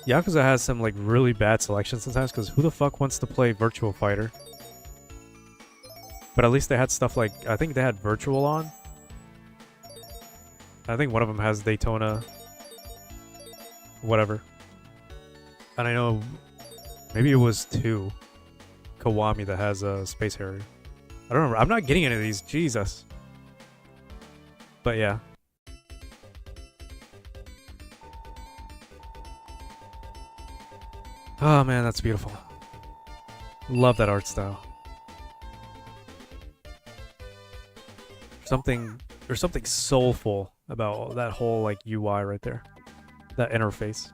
Yakuza has some like really bad selections sometimes, because who the fuck wants to play Virtua Fighter? But at least they had stuff like, I think they had Virtual on. I think one of them has Daytona. Whatever. And I know maybe it was 2 Kiwami that has a Space Harrier. I don't remember. I'm not getting any of these. Jesus. But yeah. Oh man, that's beautiful. Love that art style. There's something soulful about that whole like UI right there. That interface.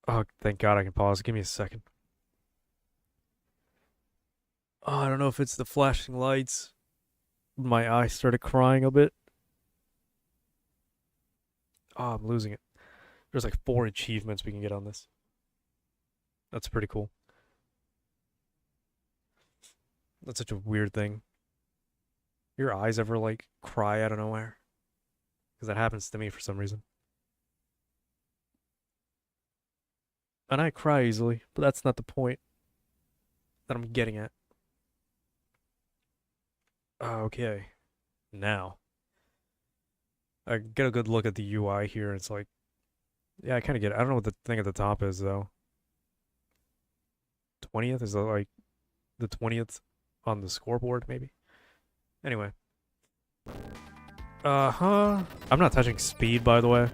Oh, thank God I can pause. Give me a second. Oh, I don't know if it's the flashing lights. My eye started crying a bit. Oh, I'm losing it. There's like 4 achievements we can get on this. That's pretty cool. That's such a weird thing. Your eyes ever like cry out of nowhere? Because that happens to me for some reason. And I cry easily, but that's not the point that I'm getting at. Okay. Now. I get a good look at the UI here. It's like, yeah, I kind of get it. I don't know what the thing at the top is, though. 20th? Is that like the 20th on the scoreboard, maybe? Anyway. I'm not touching speed, by the way.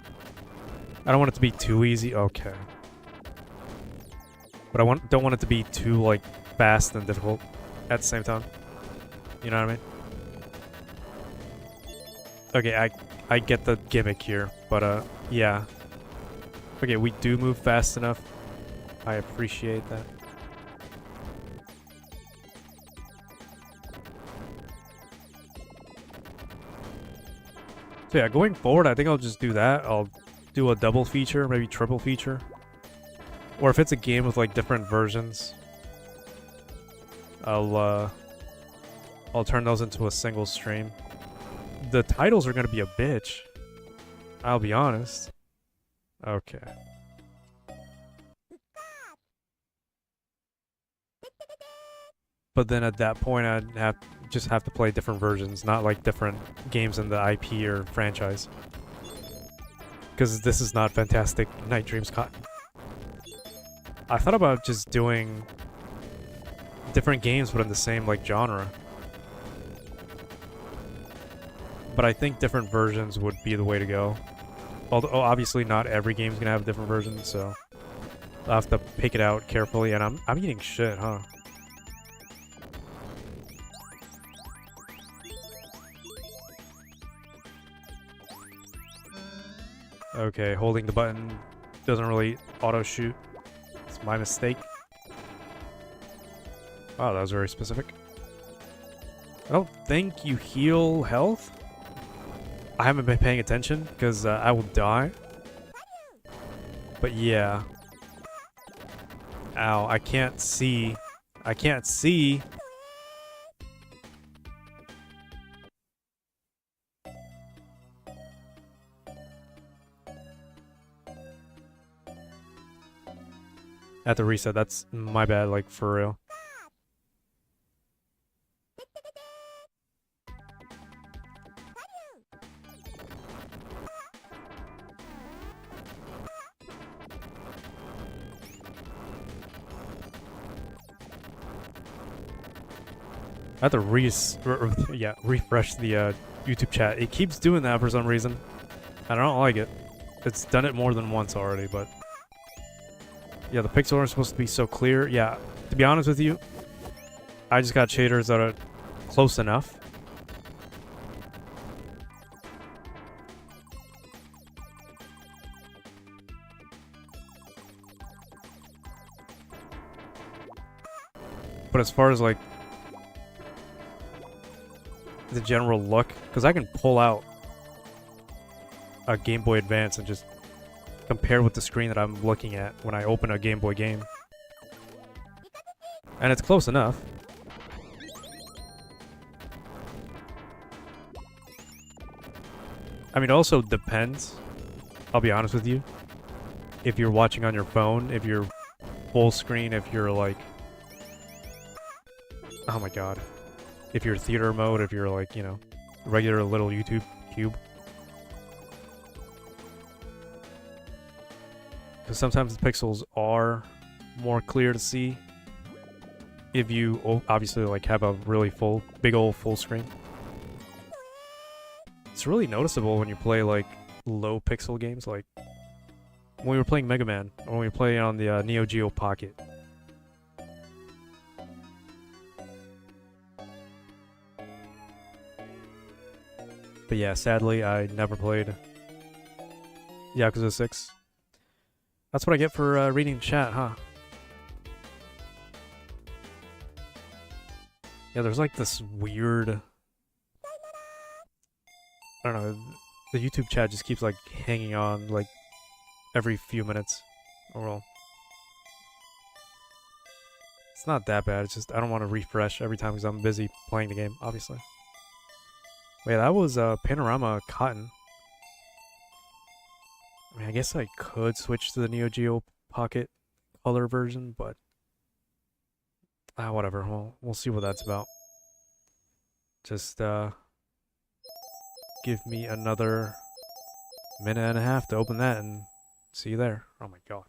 I don't want it to be too easy. Okay. But I don't want it to be too, like, fast and difficult at the same time. You know what I mean? Okay, I get the gimmick here, but, yeah. Okay, we do move fast enough. I appreciate that. So yeah, going forward, I think I'll just do that. I'll do a double feature, maybe triple feature. Or if it's a game with like different versions, I'll turn those into a single stream. The titles are gonna be a bitch. I'll be honest. Okay. But then at that point, I'd just have to play different versions, not like different games in the IP or franchise. Because this is not Fantastic Night Dreams Cotton. I thought about just doing different games, but in the same like genre. But I think different versions would be the way to go. Although obviously not every game's gonna have a different version, so I'll have to pick it out carefully. And I'm eating shit, huh? Okay, holding the button doesn't really auto shoot. It's my mistake. Wow, that was very specific. I don't think you heal health. I haven't been paying attention because I will die. But yeah. Ow, I can't see. I can't see. I have to reset. That's my bad, like, for real. I have to refresh the YouTube chat. It keeps doing that for some reason. I don't like it. It's done it more than once already, but... Yeah, the pixels aren't supposed to be so clear. Yeah, to be honest with you, I just got shaders that are close enough. But as far as like the general look, because I can pull out a Game Boy Advance and just compare with the screen that I'm looking at when I open a Game Boy game. And it's close enough. I mean, it also depends, I'll be honest with you. If you're watching on your phone, if you're full screen, if you're like... Oh my god. If you're theater mode, if you're like, you know, regular little YouTube cube. Because sometimes the pixels are more clear to see if you obviously like have a really big old full screen. It's really noticeable when you play like low pixel games, like when we were playing Mega Man, or when we play on the Neo Geo Pocket. But yeah, sadly, I never played Yakuza 6. That's what I get for reading chat, huh? Yeah, there's like this weird... I don't know, the YouTube chat just keeps like hanging on like every few minutes. Oh well. It's not that bad, it's just I don't want to refresh every time because I'm busy playing the game, obviously. Wait, that was Panorama Cotton. I mean, I guess I could switch to the Neo Geo Pocket color version, but... whatever. We'll see what that's about. Just, give me another minute and a half to open that and see you there. Oh my god.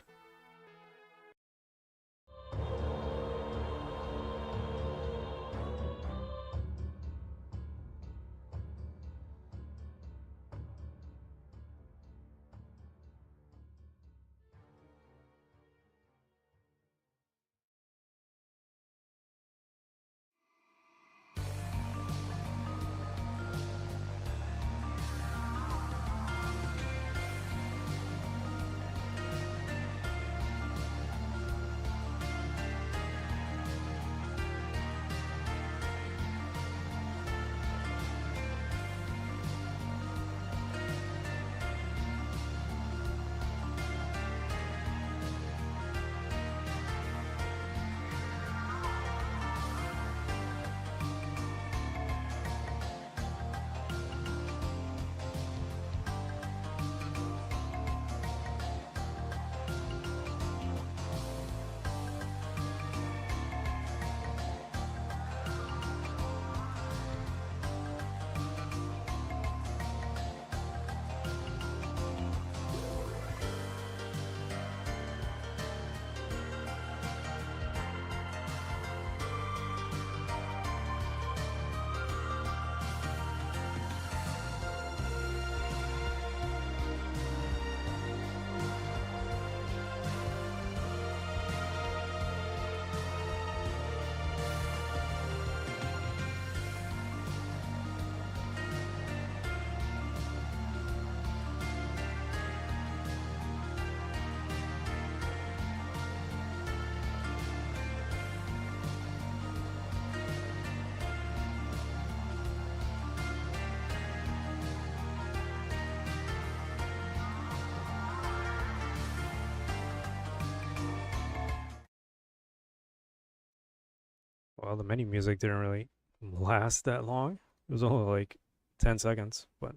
Well, the menu music didn't really last that long. It was only like 10 seconds, but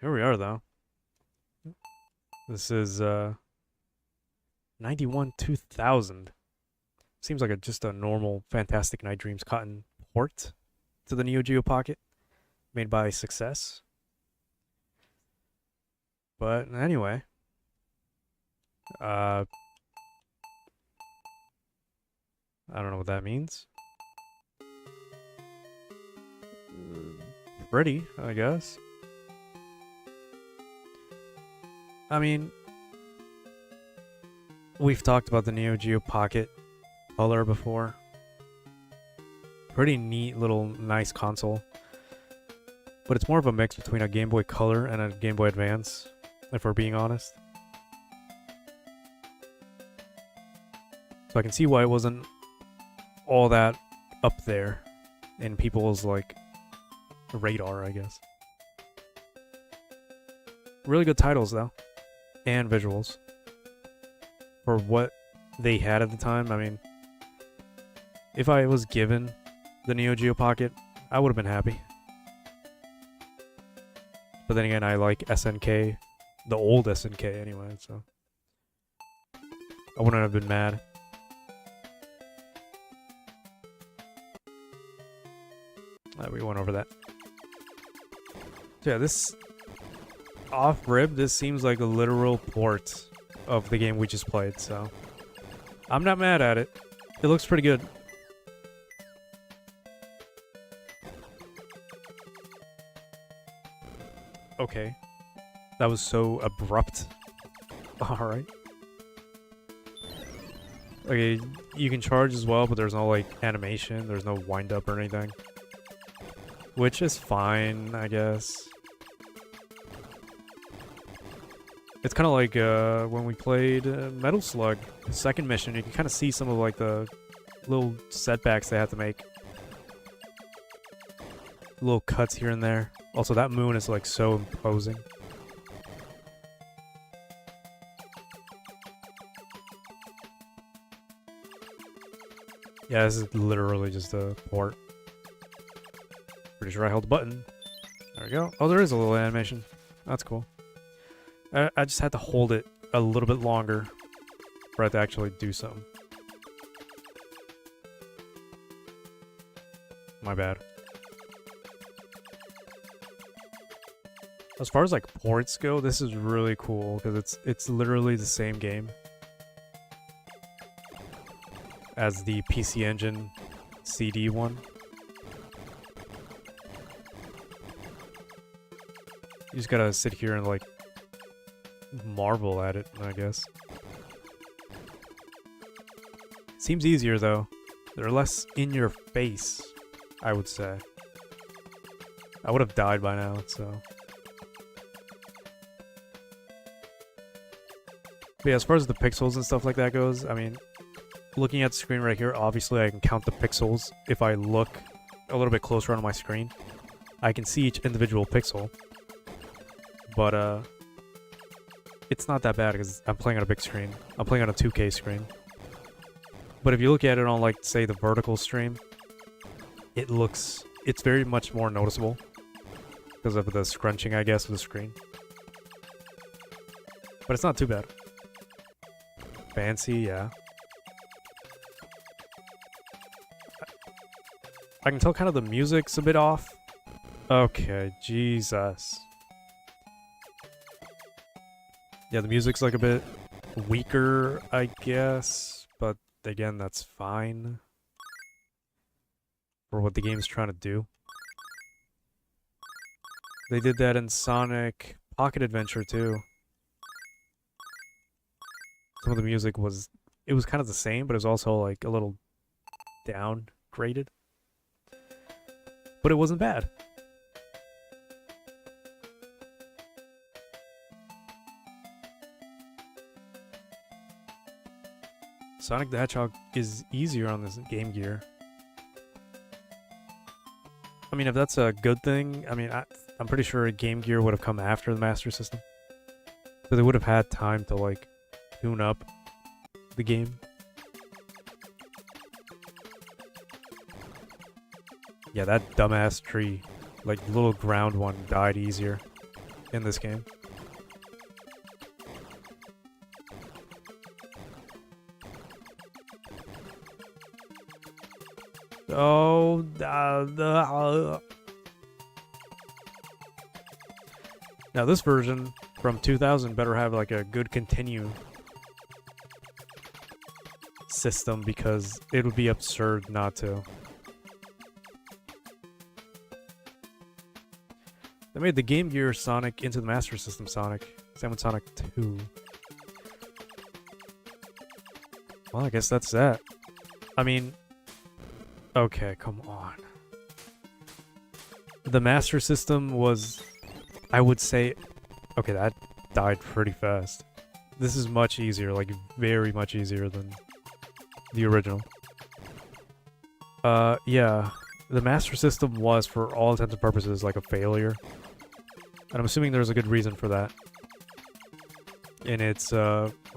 here we are though. This is 91 2000. Seems like just a normal Fantastic Night Dreams cotton port to the Neo Geo Pocket made by Success. But anyway, I don't know what that means. Pretty, I guess. I mean, we've talked about the Neo Geo Pocket Color before. Pretty neat little nice console. But it's more of a mix between a Game Boy Color and a Game Boy Advance, if we're being honest. So I can see why it wasn't all that up there in people's, like, radar, I guess. Really good titles, though. And visuals. For what they had at the time, I mean, if I was given the Neo Geo Pocket, I would have been happy. But then again, I like SNK, the old SNK anyway, so I wouldn't have been mad. We went over that. So yeah, this off-rib, this seems like a literal port of the game we just played, so I'm not mad at it. It looks pretty good. Okay. That was so abrupt. Alright. Okay, you can charge as well, but there's no, like, animation. There's no wind-up or anything. Which is fine, I guess. It's kind of like when we played Metal Slug, the second mission. You can kind of see some of, like, the little setbacks they have to make. Little cuts here and there. Also, that moon is, like, so imposing. Yeah, this is literally just a port. Pretty sure I held the button. There we go. Oh, there is a little animation. That's cool. I just had to hold it a little bit longer for it to actually do something. My bad. As far as, like, ports go, this is really cool because it's literally the same game as the PC Engine CD one. You just gotta sit here and, like, marvel at it, I guess. Seems easier, though. They're less in your face, I would say. I would have died by now, so. But yeah, as far as the pixels and stuff like that goes, I mean, looking at the screen right here, obviously I can count the pixels. If I look a little bit closer on my screen, I can see each individual pixel. But, it's not that bad because I'm playing on a big screen. I'm playing on a 2K screen. But if you look at it on, like, say, the vertical stream, it's very much more noticeable because of the scrunching, I guess, of the screen. But it's not too bad. Fancy, yeah. I can tell kind of the music's a bit off. Okay, Jesus. Yeah, the music's like a bit weaker, I guess, but again, that's fine for what the game's trying to do. They did that in Sonic Pocket Adventure too. Some of the music was kind of the same, but it was also like a little downgraded. But it wasn't bad. Sonic the Hedgehog is easier on this Game Gear. I mean, if that's a good thing, I mean, I'm pretty sure Game Gear would have come after the Master System. So they would have had time to, like, tune up the game. Yeah, that dumbass tree, like the little ground one, died easier in this game. Oh, now this version from 2000 better have like a good continue system because it would be absurd not to. They made the Game Gear Sonic into the Master System Sonic. Same with Sonic 2. Well, I guess that's that. I mean, okay, come on. The Master System was, I would say, okay, that died pretty fast. This is much easier, like very much easier than the original. Yeah, the Master System was, for all intents and purposes, like a failure. And I'm assuming there's a good reason for that in its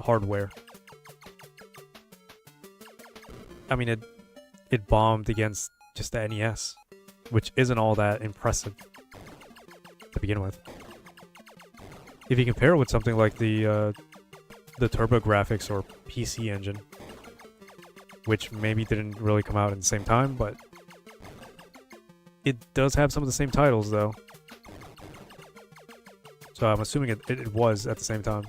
hardware. I mean, it bombed against just the NES, which isn't all that impressive to begin with. If you compare it with something like the TurboGrafx or PC Engine, which maybe didn't really come out at the same time, but it does have some of the same titles, though. So I'm assuming it was at the same time.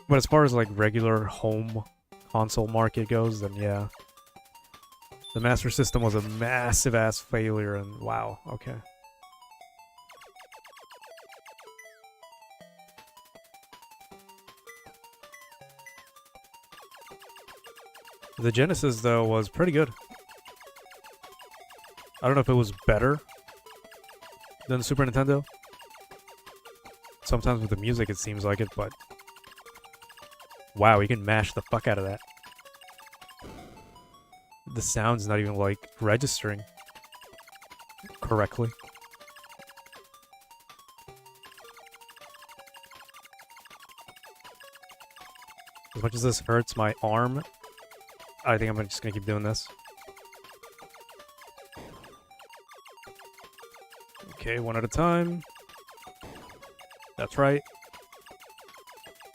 But as far as like regular home console market goes, then yeah. The Master System was a massive ass failure, and wow, okay. The Genesis, though, was pretty good. I don't know if it was better than the Super Nintendo. Sometimes with the music it seems like it, but wow, you can mash the fuck out of that. The sound's not even, like, registering correctly. As much as this hurts my arm, I think I'm just gonna keep doing this. Okay, one at a time. That's right.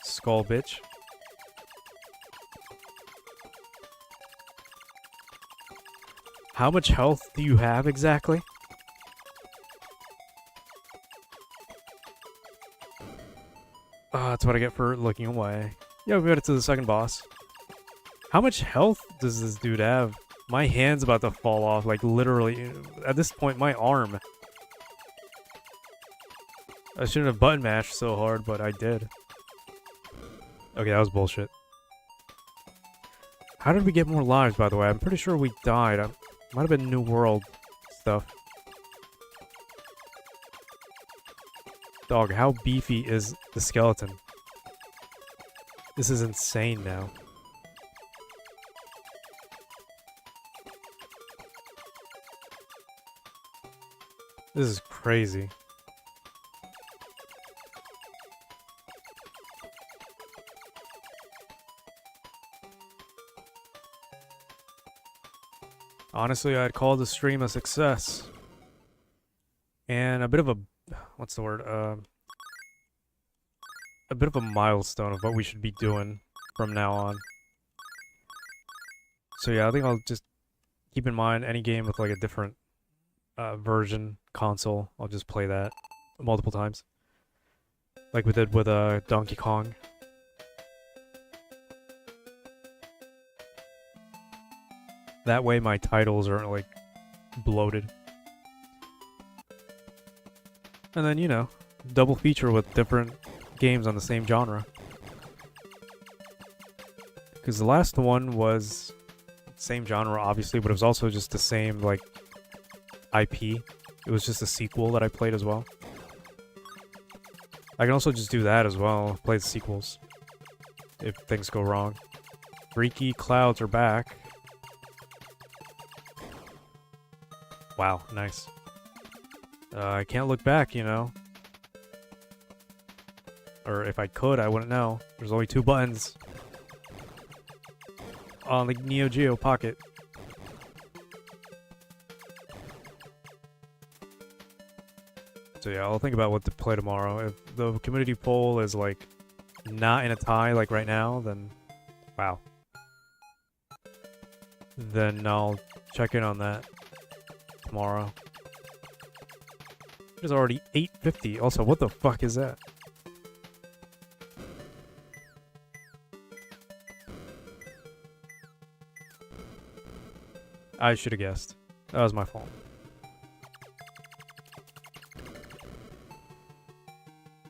Skull bitch. How much health do you have exactly? That's what I get for looking away. Yeah, we made it to the second boss. How much health does this dude have? My hand's about to fall off, like literally. At this point, my arm. I shouldn't have button mashed so hard, but I did. Okay, that was bullshit. How did we get more lives, by the way? I'm pretty sure we died. Might have been New World stuff. Dog, how beefy is the skeleton? This is insane now. This is crazy. Honestly, I'd call the stream a success. And a bit of a... what's the word? A bit of a milestone of what we should be doing from now on. So yeah, I think I'll just keep in mind any game with like a different version console. I'll just play that multiple times. Like we did with Donkey Kong. That way my titles aren't, like, bloated. And then, you know, double feature with different games on the same genre. Because the last one was same genre, obviously, but it was also just the same, like, IP. It was just a sequel that I played as well. I can also just do that as well, play the sequels. If things go wrong. Freaky Clouds are back. Wow, nice. I can't look back, you know. Or if I could, I wouldn't know. There's only 2 buttons on the Neo Geo Pocket. So yeah, I'll think about what to play tomorrow. If the community poll is like not in a tie like right now, then wow. Then I'll check in on that tomorrow. It's already 8:50. Also, what the fuck is that? I should have guessed. That was my fault.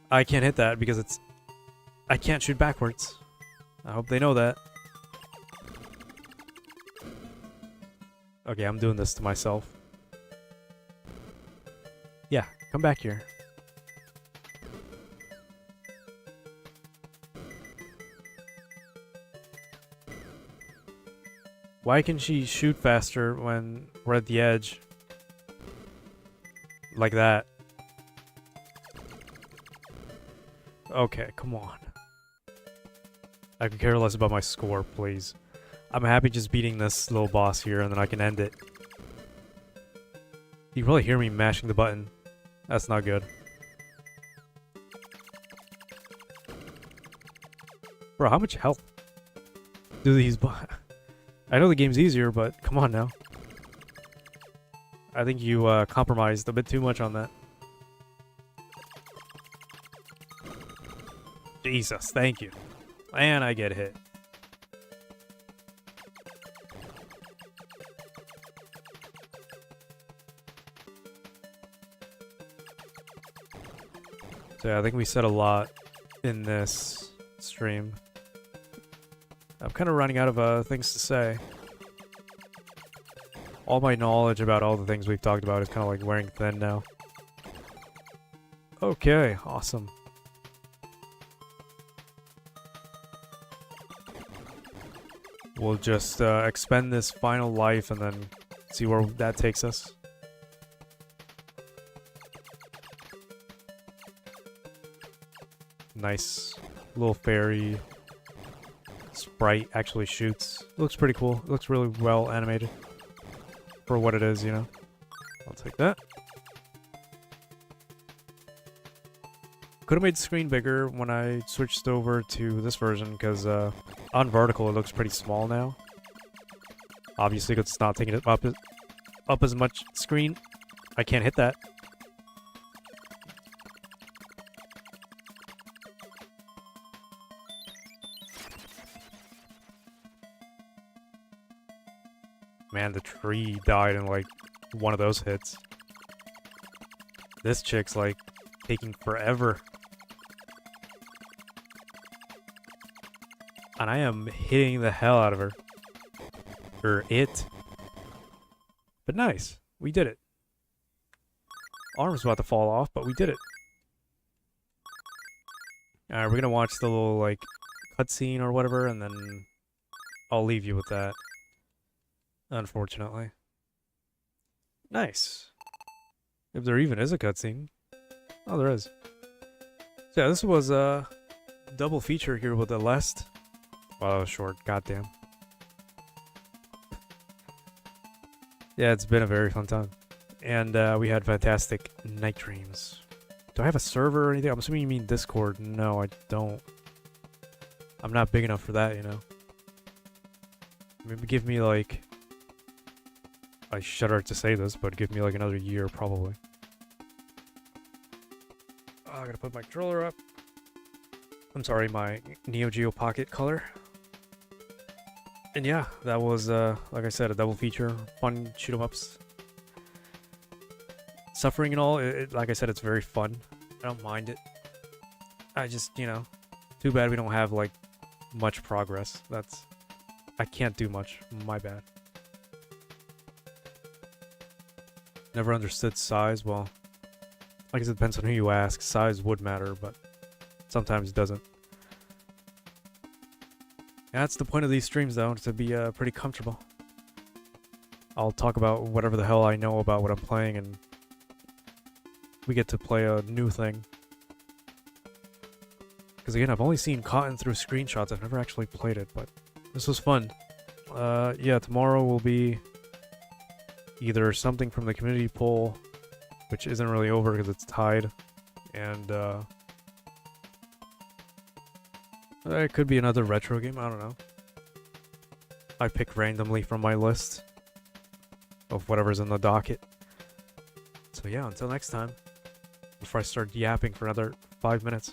I can't hit that because it's... I can't shoot backwards. I hope they know that. Okay, I'm doing this to myself. Yeah, come back here. Why can she shoot faster when we're at the edge? Like that. Okay, come on. I could care less about my score, please. I'm happy just beating this little boss here and then I can end it. You can probably hear me mashing the button. That's not good. Bro, how much health do these... I know the game's easier, but come on now. I think you compromised a bit too much on that. Jesus, thank you. And I get hit. So yeah, I think we said a lot in this stream. I'm kind of running out of things to say. All my knowledge about all the things we've talked about is kind of like wearing thin now. Okay, awesome. We'll just expend this final life and then see where that takes us. Nice little fairy sprite actually shoots. It looks pretty cool. It looks really well animated for what it is, you know. I'll take that. Could have made the screen bigger when I switched over to this version because on vertical it looks pretty small now. Obviously, because it's not taking it up as much screen. I can't hit that. Man, the tree died in like one of those hits. This chick's like taking forever. And I am hitting the hell out of her. Or it. But nice. We did it. Arm's about to fall off, but we did it. Alright, we're gonna watch the little, like, cutscene or whatever, and then I'll leave you with that. Unfortunately. Nice. If there even is a cutscene. Oh, there is. So yeah, this was a double feature here with Aleste. Wow, that was short. Goddamn. Yeah, it's been a very fun time. And we had fantastic night dreams. Do I have a server or anything? I'm assuming you mean Discord. No, I don't. I'm not big enough for that, you know. Maybe give me like... I shudder to say this, but give me like another year, probably. Oh, I gotta put my controller up. I'm sorry, my Neo Geo Pocket color. And yeah, that was, like I said, a double feature. Fun shoot-em-ups. Suffering and all, like I said, it's very fun. I don't mind it. I just, you know, too bad we don't have, like, much progress. That's... I can't do much. My bad. Never understood size. Well, I guess it depends on who you ask. Size would matter, but sometimes it doesn't. And that's the point of these streams, though, to be pretty comfortable. I'll talk about whatever the hell I know about what I'm playing, and we get to play a new thing. Because again, I've only seen Cotton through screenshots. I've never actually played it, but this was fun. Yeah, tomorrow will be either something from the community poll which isn't really over because it's tied, and it could be another retro game, I don't know. I pick randomly from my list of whatever's in the docket. So yeah, until next time, before I start yapping for another 5 minutes.